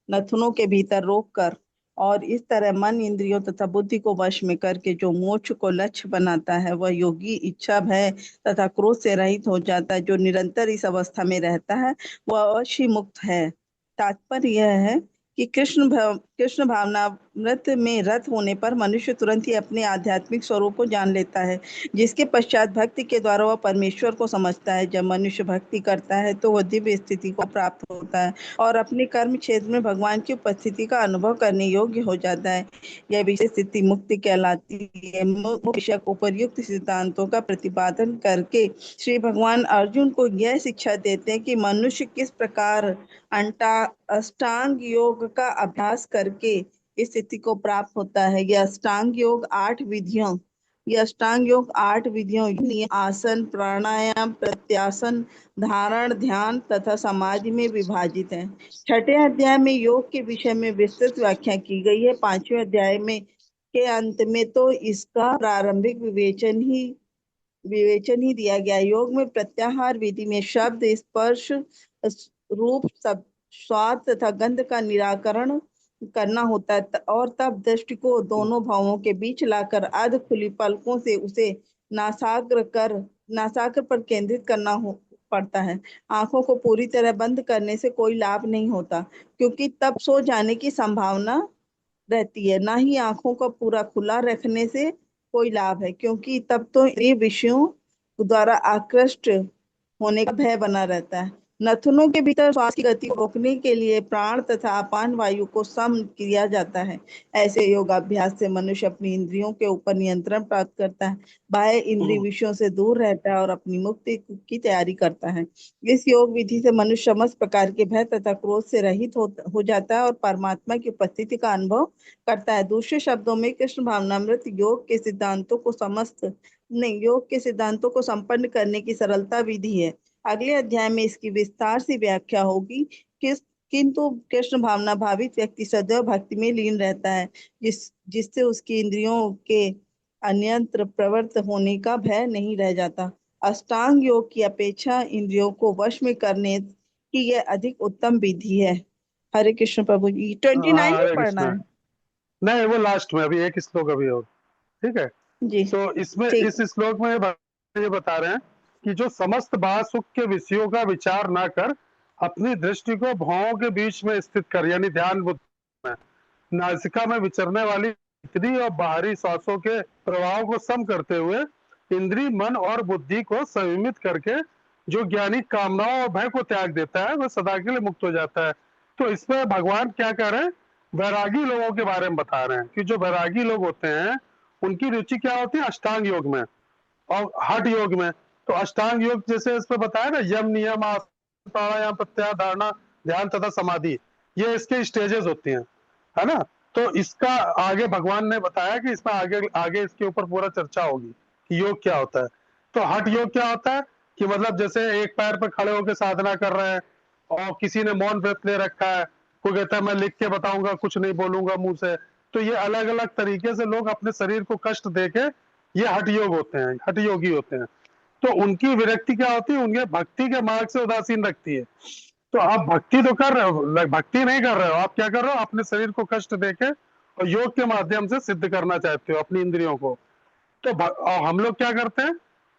नथुनों के भीतर रोककर और इस तरह मन इंद्रियों तथा बुद्धि को वश में करके जो मोक्ष को लक्ष्य बनाता है, वह योगी इच्छा भय तथा क्रोध से रहित हो जाता है। जो निरंतर इस अवस्था में रहता है वह अवश्य मुक्त है। तात्पर्य यह है कि कृष्ण भावनामृत में रत होने पर मनुष्य तुरंत ही अपने आध्यात्मिक स्वरूप को जान लेता है, जिसके पश्चात भक्ति के द्वारा वह परमेश्वर को समझता है। जब मनुष्य भक्ति करता है तो वह दिव्य स्थिति को प्राप्त होता है और अपने कर्म क्षेत्र में भगवान की उपस्थिति का अनुभव करने योग्य हो जाता है। यह विशेष स्थिति मुक्ति कहलाती है। मुख्य उपर्युक्त सिद्धांतों का प्रतिपादन करके श्री भगवान अर्जुन को यह शिक्षा देते हैं कि मनुष्य किस प्रकार अष्टांग योग का अभ्यास करके इस स्थिति को प्राप्त होता है। यह अष्टांग योग 8 विधियों आसन, प्राणायाम, प्रत्यासन, धारण, ध्यान तथा समाधि में विभाजित है। छठे अध्याय में योग के विषय में विस्तृत व्याख्या की गई है। 5वें अध्याय में के अंत में तो इसका प्रारंभिक विवेचन ही दिया गया। योग में प्रत्याहार विधि में शब्द, स्पर्श, रूप, स्वाद तथा गंध का निराकरण करना होता है और तब दृष्टि को दोनों भावों के बीच लाकर अर्ध खुली पलकों से उसे नासाग्र पर केंद्रित करना पड़ता है। आंखों को पूरी तरह बंद करने से कोई लाभ नहीं होता, क्योंकि तब सो जाने की संभावना रहती है। ना ही आंखों को पूरा खुला रखने से कोई लाभ है, क्योंकि तब तो ये विषयों द्वारा आकृष्ट होने का भय बना रहता है। नथुनों के भीतर श्वास की गति को रोकने के लिए प्राण तथा अपान वायु को सम किया जाता है। ऐसे योगाभ्यास से मनुष्य अपनी इंद्रियों के ऊपर नियंत्रण प्राप्त करता है, बाह्य इंद्रिय विषयों से दूर रहता है और अपनी मुक्ति की तैयारी करता है। इस योग विधि से मनुष्य समस्त प्रकार के भय तथा क्रोध से रहित हो जाता है और परमात्मा की उपस्थिति का अनुभव करता है। दूसरे शब्दों में कृष्ण भावनामृत योग के सिद्धांतों को संपन्न करने की सरलता विधि है। अगले अध्याय में इसकी विस्तार से व्याख्या होगी। किंतु कृष्ण भावना भावित व्यक्ति सदैव भक्ति में लीन रहता है, जिससे उसकी इंद्रियों के अन्यंत्र प्रवृत्त होने का भय नहीं रह जाता। अष्टांग योग की अपेक्षा इंद्रियों को वश में करने की यह अधिक उत्तम विधि है। हरे कृष्ण प्रभु जी। 29 हरे में पढ़ना कृष्ण। है नहीं, वो लास्ट में, अभी एक श्लोक अभी और, ठीक है। जी। तो इसमें ठीक। इस श्लोक में ये बता रहे हैं कि जो समस्त बात सुख के विषयों का विचार ना कर अपनी दृष्टि को भावों के बीच में स्थित कर, यानी ध्यान बुद्धि में नासिका में विचरने वाली भीतरी और बाहरी श्वासों के प्रभाव को सम करते हुए इंद्रिय, मन और बुद्धि को संयमित करके जो ज्ञानी कामनाओं और भय को त्याग देता है वह सदा के लिए मुक्त हो जाता है। तो इसमें भगवान क्या कह रहे हैं, वैरागी लोगों के बारे में बता रहे हैं कि जो वैरागी लोग होते हैं उनकी रुचि क्या होती है, अष्टांग योग में और हठ योग में। तो अष्टांग योग जैसे इसमें बताया ना, यम, नियम, आसन, प्राणायाम, प्रत्याहार, धारणा, ध्यान तथा समाधि, ये इसके स्टेजेस होती हैं, है ना। तो इसका आगे भगवान ने बताया कि इसमें आगे आगे इसके ऊपर पूरा चर्चा होगी कि योग क्या होता है। तो हठ योग क्या होता है कि मतलब जैसे एक पैर पर खड़े होकर साधना कर रहे हैं और किसी ने मौन व्रत ले रखा है, कोई कहता है मैं लिख के बताऊंगा, कुछ नहीं बोलूंगा मुंह से। तो ये अलग अलग तरीके से लोग अपने शरीर को कष्ट देके ये हठ योग होते हैं, हठ योगी होते हैं। तो उनकी विरक्ति क्या होती है, उनके भक्ति के मार्ग से उदासीन रखती है। तो आप भक्ति तो कर रहे हो, भक्ति नहीं कर रहे हो, आप क्या कर रहे हो, अपने शरीर को कष्ट देके और योग के माध्यम से सिद्ध करना चाहते हो अपनी इंद्रियों को। तो और हम लोग क्या करते हैं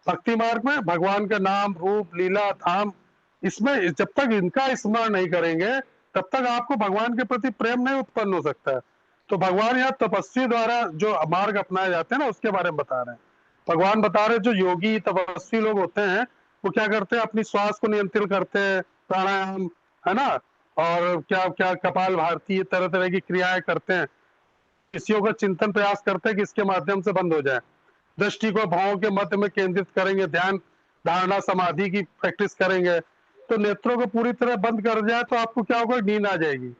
भक्ति मार्ग में, भगवान का नाम, रूप, लीला, धाम, इसमें जब तक इनका स्मरण नहीं करेंगे तब तक आपको भगवान के प्रति प्रेम नहीं उत्पन्न हो सकता है। तो भगवान यहाँ तपस्वी द्वारा जो मार्ग अपनाए जाते हैं ना, उसके बारे में बता रहे हैं। भगवान बता रहे हैं जो योगी तपस्वी लोग होते हैं वो क्या करते हैं, अपनी श्वास को नियंत्रित करते हैं, प्राणायाम, है ना, और क्या क्या कपाल भारती, तरह तरह की क्रियाएं करते हैं, किसियों का चिंतन प्रयास करते हैं कि इसके माध्यम से बंद हो जाए। दृष्टि को भावों के मध्य में केंद्रित करेंगे, ध्यान, धारणा, समाधि की प्रैक्टिस करेंगे। तो नेत्रों को पूरी तरह बंद कर जाए तो आपको क्या होगा, नींद आ जाएगी।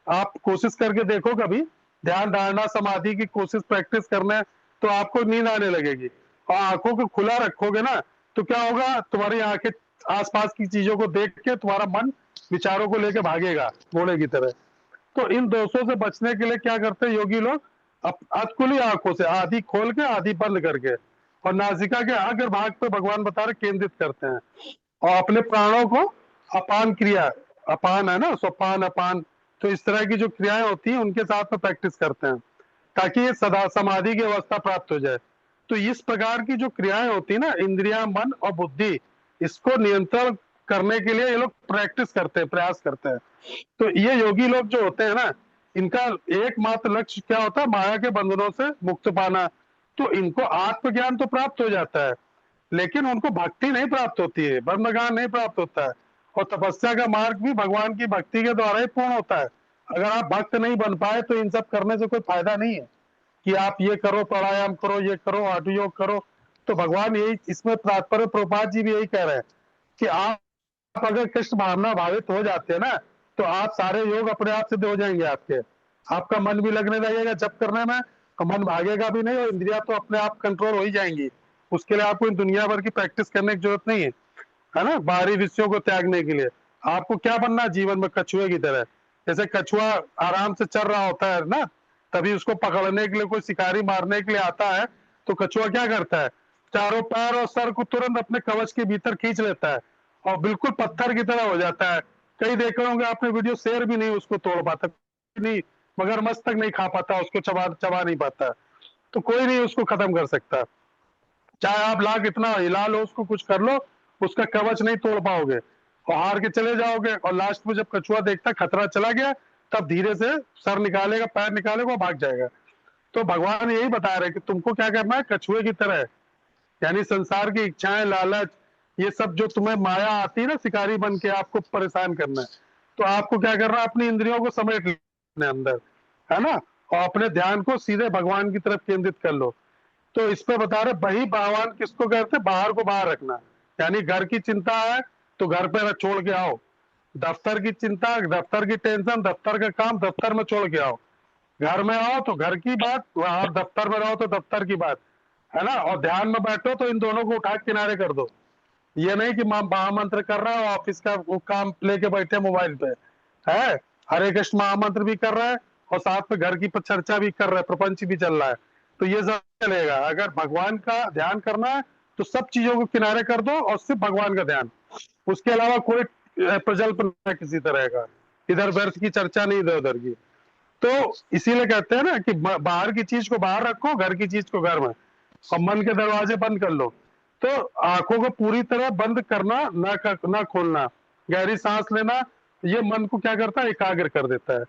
आप कोशिश करके देखो कभी, ध्यान, धारणा, समाधि की कोशिश प्रैक्टिस करना है तो आपको नींद आने लगेगी। और आंखों को खुला रखोगे ना तो क्या होगा, तुम्हारी आंखें आसपास की चीजों को देख के तुम्हारा मन विचारों को लेके भागेगा घोड़े की तरह। तो इन दोषों से बचने के लिए क्या करते हैं योगी लोग, अधकुली आंखों से आधी खोल के आधी बंद करके और नासिका के अग्र भाग पे भगवान बता रहे केंद्रित करते हैं और अपने प्राणों को अपान क्रिया, अपान है ना, सोपान अपान, तो इस तरह की जो क्रियाएं होती हैं उनके साथ में प्रैक्टिस करते हैं ताकि ये सदा समाधि की अवस्था प्राप्त हो जाए। तो इस प्रकार की जो क्रियाएं होती है ना, इंद्रिया, मन और बुद्धि, इसको नियंत्रण करने के लिए ये लोग प्रैक्टिस करते हैं, प्रयास करते हैं। तो ये योगी लोग जो होते हैं ना, इनका एकमात्र लक्ष्य क्या होता है, माया के बंधनों से मुक्त पाना। तो इनको आत्मज्ञान तो प्राप्त हो जाता है, लेकिन उनको भक्ति नहीं प्राप्त होती है, ब्रह्म ज्ञान नहीं प्राप्त होता है। और तपस्या का मार्ग भी भगवान की भक्ति के द्वारा ही पूर्ण होता है। अगर आप भक्त नहीं बन पाए तो इन सब करने से कोई फायदा नहीं है कि आप ये करो, प्राणायाम करो, ये करो, हठ योग करो। तो भगवान यही इसमें तात्पर्य, प्रभुपाद जी भी यही कह रहे हैं कि आप अगर कृष्ण भावना भावित हो जाते हैं ना, तो आप सारे योग अपने आप सिद्ध हो जाएंगे आपके। आपका मन भी लगने लगेगा जप करने में, और मन भागेगा भी नहीं, और इंद्रिया तो अपने आप कंट्रोल हो ही जाएंगी। उसके लिए आपको दुनिया भर की प्रैक्टिस करने की जरूरत नहीं है ना, बाहरी विषयों को त्यागने के लिए। आपको क्या बनना है जीवन में, कछुए की तरह। जैसे कछुआ आराम से चल रहा होता है ना, तभी उसको पकड़ने के लिए कोई शिकारी मारने के लिए आता है, तो कछुआ क्या करता है, चारों पैर और सर को तुरंत अपने कवच के भीतर खींच लेता है और बिल्कुल पत्थर की तरह हो जाता है। कई देखे होंगे आपने वीडियो, शेर भी नहीं उसको तोड़ पाता, नहीं, मगरमच्छ तक नहीं खा पाता उसको, चबा चबा नहीं पाता। तो कोई नहीं उसको खत्म कर सकता, चाहे आप लाख इतना हिला लो, उसको कुछ कर लो, उसका कवच नहीं तोड़ पाओगे और हार के चले जाओगे। और लास्ट में जब कछुआ देखता खतरा चला गया, तब धीरे से सर निकालेगा, पैर निकालेगा, भाग जाएगा। तो भगवान यही बता रहे कि तुमको क्या करना है, कछुए की तरह, यानी संसार की इच्छाएं, लालच, ये सब जो तुम्हें माया आती है ना, शिकारी बन के आपको परेशान करना है, तो आपको क्या करना है, अपनी इंद्रियों को समेट लेने अंदर, है ना, और अपने ध्यान को सीधे भगवान की तरफ केंद्रित कर लो। तो इस पे बता रहे बही भगवान किसको कहते हैं, बाहर को बाहर रखना। यानी घर की चिंता है तो घर पे छोड़ के आओ, दफ्तर की चिंता, दफ्तर की टेंशन, दफ्तर का काम दफ्तर में छोड़ के आओ, घर में आओ तो घर की बात, वहां दफ्तर में रहो तो दफ्तर की बात, है ना। और ध्यान में बैठो तो इन दोनों को उठा के किनारे कर दो। ये नहीं कि महामंत्र कर रहा है, ऑफिस का वो काम लेके बैठे मोबाइल पे है, हरे कृष्ण महामंत्र भी कर रहा है और साथ में घर की चर्चा भी कर रहा है, प्रपंच भी चल रहा है, तो ये सब चलेगा। अगर भगवान का ध्यान करना है तो सब चीजों को किनारे कर दो और सिर्फ भगवान का ध्यान, उसके अलावा कोई प्रजल्प नहीं किसी तरह का, इधर व्यर्थ की चर्चा नहीं, इधर उधर की। तो इसीलिए कहते हैं ना कि बाहर की चीज को बाहर रखो, घर की चीज को घर में, और मन के दरवाजे बंद कर लो। तो आंखों को पूरी तरह बंद करना, ना खोलना, गहरी सांस लेना, ये मन को क्या करता है, एकाग्र कर देता है।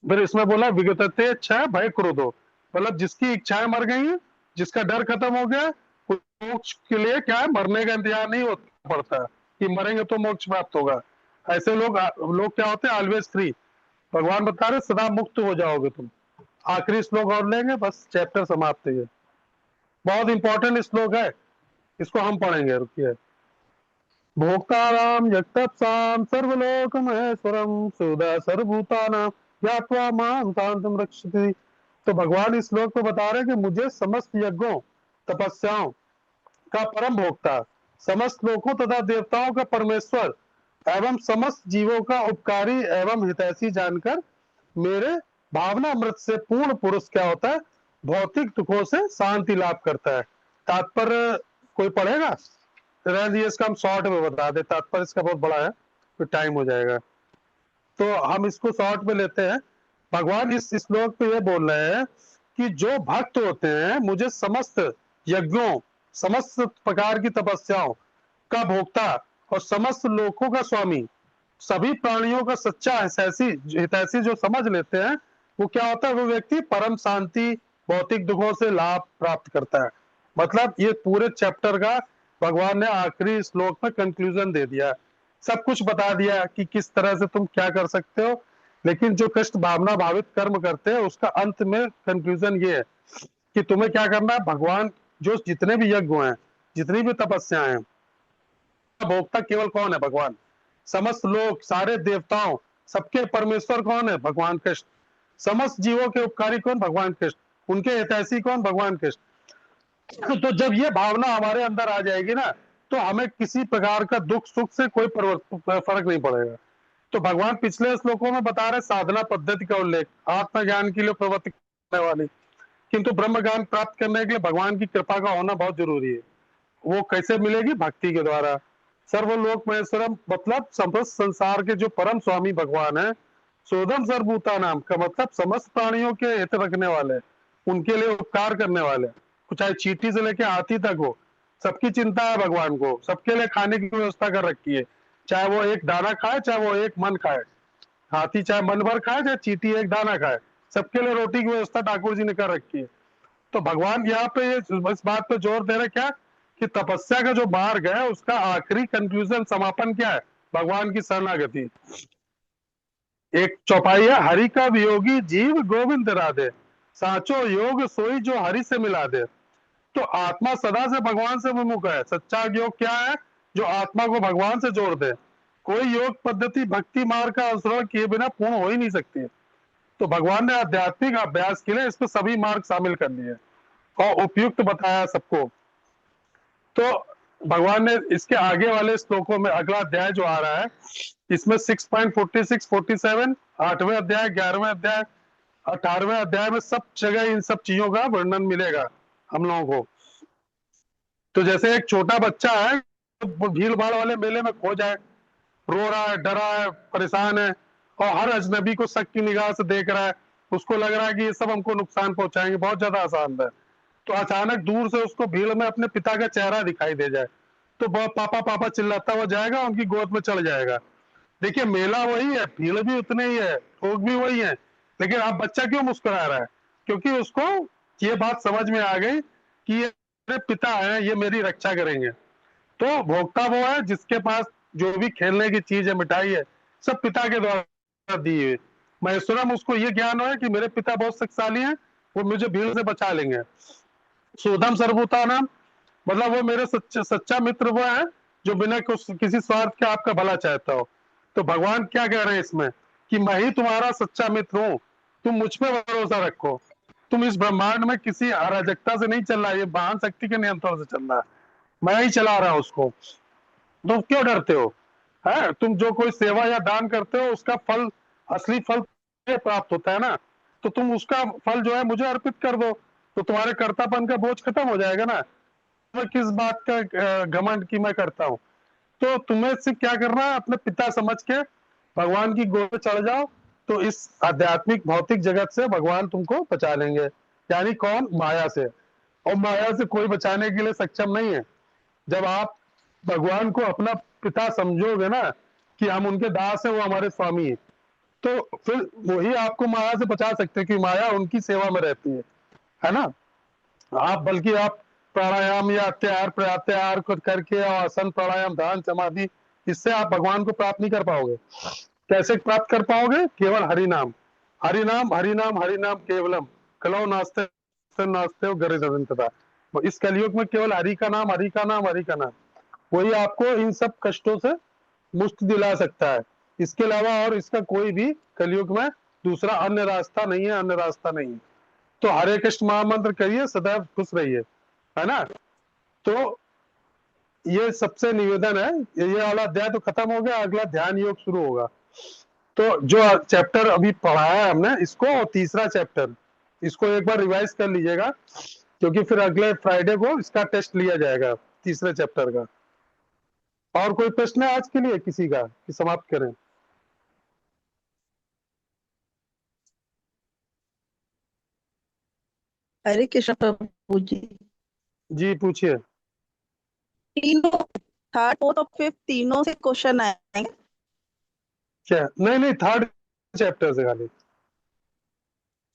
फिर इसमें बोला विगतते इच्छा भय क्रोधो, मतलब जिसकी इच्छाएं मर गई हैं, जिसका डर खत्म हो गया, मोक्ष के लिए क्या है, मरने का इंतजार नहीं होता पड़ता कि मरेंगे तो मोक्ष प्राप्त होगा। ऐसे लोग लोग क्या होते हैं, ऑलवेज फ्री। भगवान बता रहे सदा मुक्त हो जाओगे तुम। आखिरी श्लोक और लेंगे, बस चैप्टर समाप्त है। बहुत इंपॉर्टेंट श्लोक है, इसको हम पढ़ेंगे, रुकिए। भोक्ताराम यत्तत्साम सर्वलोक महेश्वरम सुदा सर्वभूतानां ज्ञात्वा मां शांतम रक्षति। तो भगवान इस श्लोक को बता रहे कि मुझे समस्त यज्ञों, तपस्याओं का परम भोक्ता, समस्त लोकों तथा देवताओं का परमेश्वर एवं समस्त जीवों का उपकारी एवं हितैषी जानकर मेरे भावना अमृत से पूर्ण पुरुष क्या होता है, भौतिक दुखों से शांति लाभ करता है। तात्पर्य कोई पढ़ेगा, इसका हम शॉर्ट में बता दे, तात्पर्य इसका बहुत बड़ा है, फिर टाइम हो जाएगा, तो हम इसको शॉर्ट में लेते हैं। भगवान इस श्लोक पे ये बोल रहे हैं कि जो भक्त होते हैं मुझे समस्त यज्ञों, समस्त प्रकार की तपस्याओं का भोक्ता और समस्त लोकों का स्वामी, सभी प्राणियों का सच्चा हितैषी जो समझ लेते हैं, वो क्या होता है, वो व्यक्ति परम शांति, भौतिक दुखों से लाभ प्राप्त करता है। मतलब ये पूरे चैप्टर का भगवान ने आखिरी श्लोक में कंक्लूजन दे दिया, सब कुछ बता दिया कि किस तरह से तुम क्या कर सकते हो। लेकिन जो कृष्ण भावना भावित कर्म करते हैं उसका अंत में कंक्लूजन ये है कि तुम्हें क्या करना है, भगवान जो जितने भी यज्ञ हैं, जितनी भी तपस्याएं हैं, भोक्ता केवल कौन है, भगवान। समस्त लोग, सारे देवताओं, सबके परमेश्वर कौन है, भगवान कृष्ण। समस्त जीवों के उपकारी कौन, भगवान कृष्ण। उनके हितैषी कौन, भगवान कृष्ण। तो जब ये भावना हमारे अंदर आ जाएगी ना, तो हमें किसी प्रकार का दुख सुख से कोई फर्क नहीं पड़ेगा। तो भगवान पिछले श्लोकों में बता रहे साधना पद्धति का उल्लेख, आत्मज्ञान के लिए प्रवृत्ति करने वाली, किंतु ब्रह्म ज्ञान प्राप्त करने के लिए भगवान की कृपा का होना बहुत जरूरी है। वो कैसे मिलेगी? भक्ति के द्वारा। सर्वलोक महेश्वरम मतलब समस्त संसार के जो परम स्वामी भगवान है, सोदम सर्वभूता नाम का मतलब समस्त प्राणियों के हित रखने वाले, उनके लिए उपकार करने वाले, चाहे चींटी से लेके हाथी तक हो, सबकी चिंता है भगवान को, सबके लिए खाने की व्यवस्था कर रखी है, चाहे वो एक दाना खाए चाहे वो एक मन खाए, हाथी चाहे मन भर खाए चाहे चींटी एक दाना खाए, सबके लिए रोटी की व्यवस्था ठाकुर जी ने कर रखी है। तो भगवान यहाँ पे इस बात पे जोर दे रहे क्या कि तपस्या का जो मार्ग है उसका आखिरी कंक्लूजन समापन क्या है? भगवान की शरणागति। एक चौपाई है, हरि का वियोगी जीव गोविंद राधे, साचो योग सोई जो हरि से मिला दे। तो आत्मा सदा से भगवान से विमुख है। सच्चा योग क्या है? जो आत्मा को भगवान से जोड़ दे। कोई योग पद्धति भक्ति मार्ग का अनुसरण किए बिना पूर्ण हो ही नहीं सकती। तो भगवान ने आध्यात्मिक अभ्यास के लिए इसको सभी मार्ग शामिल कर लिए और उपयुक्त बताया सबको। तो भगवान ने इसके आगे वाले श्लोकों में, अगला अध्याय जो आ रहा है इसमें 6.46, 47, 8वें अध्याय, 11वें अध्याय, 18वें अध्याय में सब जगह इन सब चीजों का वर्णन मिलेगा हम लोगों को। तो जैसे एक छोटा बच्चा है, भीड़ भाड़ वाले मेले में खो जाए, रो रहा है, डरा है, परेशान है और हर अजनबी को शक की निगाह से देख रहा है, उसको लग रहा है कि ये सब हमको नुकसान पहुंचाएंगे, बहुत ज्यादा आसान है। तो अचानक दूर से उसको भीड़ में अपने पिता का चेहरा दिखाई दे जाए तो पापा पापा चिल्लाता हुआ जाएगा, उनकी गोद में चढ़ जाएगा। देखिए मेला वही है, भीड़ भी उतने ही है, लोग भी वही है, लेकिन अब बच्चा क्यों मुस्कुरा रहा है? क्योंकि उसको ये बात समझ में आ गई कि ये मेरे पिता हैं, ये मेरी रक्षा करेंगे। तो भोक्ता वो है जिसके पास जो भी खेलने की चीज है, मिठाई है, सब पिता के द्वारा दी हुई। महेश्वरम उसको ये ज्ञान हो कि मेरे पिता बहुत शक्तिशाली हैं, वो मुझे भीड़ से बचा लेंगे। सोदम सर्वभूता नाम मतलब वो मेरे सच्चा मित्र वो है जो बिना किसी स्वार्थ के आपका भला चाहता हो। तो भगवान क्या कह रहे हैं इसमें कि मैं ही तुम्हारा सच्चा मित्र हूँ, तुम मुझ पे भरोसा रखो। तुम इस ब्रह्मांड में किसी अराजकता से नहीं चल रहा है, ये महान शक्ति के नियंत्रण से चल रहा है, मैं ही चला रहा हूँ उसको। तुम क्यों डरते हो? है तुम जो कोई सेवा या दान करते हो उसका फल, असली फल प्राप्त होता है ना, तो तुम उसका फल जो है मुझे अर्पित कर दो, तो तुम्हारे कर्तापन का बोझ खत्म हो जाएगा ना। मैं किस बात का घमंड की मैं करता हूँ? तो तुम्हें सिर्फ क्या करना है, अपने पिता समझ के भगवान की गोद में चढ़ जाओ, तो इस आध्यात्मिक भौतिक जगत से भगवान तुमको बचा लेंगे। यानी कौन? माया से। और माया से कोई बचाने के लिए सक्षम नहीं है। जब आप भगवान को अपना पिता समझोगे ना कि हम उनके दास हैं, वो हमारे स्वामी है, तो फिर वही आपको माया से बचा सकते हैं, क्योंकि माया उनकी सेवा में रहती है ना। आप बल्कि आप प्राणायाम या प्रत्याहार करके और आसन प्राणायाम ध्यान समाधि, इससे आप भगवान को प्राप्त नहीं कर पाओगे। कैसे प्राप्त कर पाओगे? केवल हरि नाम, हरि नाम, हरि नाम, हरि नाम केवलम, कलो नास्ते नास्ते हो गरिदंतता। इस कलयुग में केवल हरि का नाम, हरि का नाम, हरि का नाम, वही आपको इन सब कष्टों से मुक्ति दिला सकता है। इसके अलावा और इसका कोई भी कलयुग में दूसरा अन्य रास्ता नहीं है, अन्य रास्ता नहीं है। तो हरे कृष्ण महामंत्र करिए, सदैव खुश रहिए, है ना। तो ये सबसे निवेदन है। ये वाला अध्याय तो खत्म हो गया, अगला ध्यान योग शुरू होगा। तो जो चैप्टर अभी पढ़ाया है हमने इसको, और तीसरा चैप्टर, इसको एक बार रिवाइज कर लीजिएगा, क्योंकि फिर अगले फ्राइडे को इसका टेस्ट लिया जाएगा तीसरे चैप्टर का। और कोई प्रश्न है आज के लिए किसी का, कि समाप्त करें? हरे कृष्ण प्रभु जी। जी पूछिए। तीनों, थर्ड फोर्थ और फिफ्थ तीनों से क्वेश्चन आएंगे? क्या? नहीं नहीं, थर्ड चैप्टर से खाली।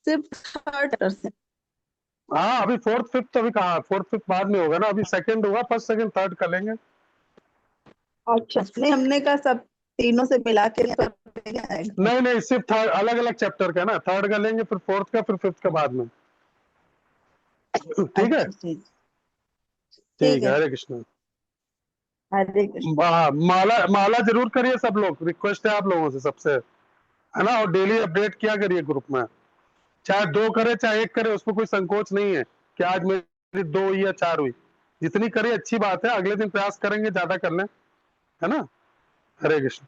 सिर्फ थर्ड चैप्टर से? हाँ, अभी फोर्थ फिफ्थ तो अभी कहाँ, फोर्थ फिफ्थ बाद में होगा ना, अभी सेकंड होगा, फर्स्ट सेकंड थर्ड कर लेंगे। अच्छा, नहीं हमने कहा सब तीनों से मिला के आएगा। नहीं नहीं, सिर्फ थर्ड, अलग अलग चैप्टर का ना, थर्ड का लेंगे, फिर फोर्थ का, फिर फिफ्थ का बाद में। ठीक है, अच्छा, ठीक है। हरे कृष्ण। हरे कृष्ण। माला माला जरूर करिए सब लोग, रिक्वेस्ट है आप लोगों से सबसे, है ना। और डेली अपडेट किया करिए ग्रुप में, चाहे 2 करे चाहे 1 करे, उसमें कोई संकोच नहीं है कि आज मेरी 2 हुई या 4 हुई। जितनी करें अच्छी बात है, अगले दिन प्रयास करेंगे ज्यादा कर लें, है ना। हरे कृष्ण।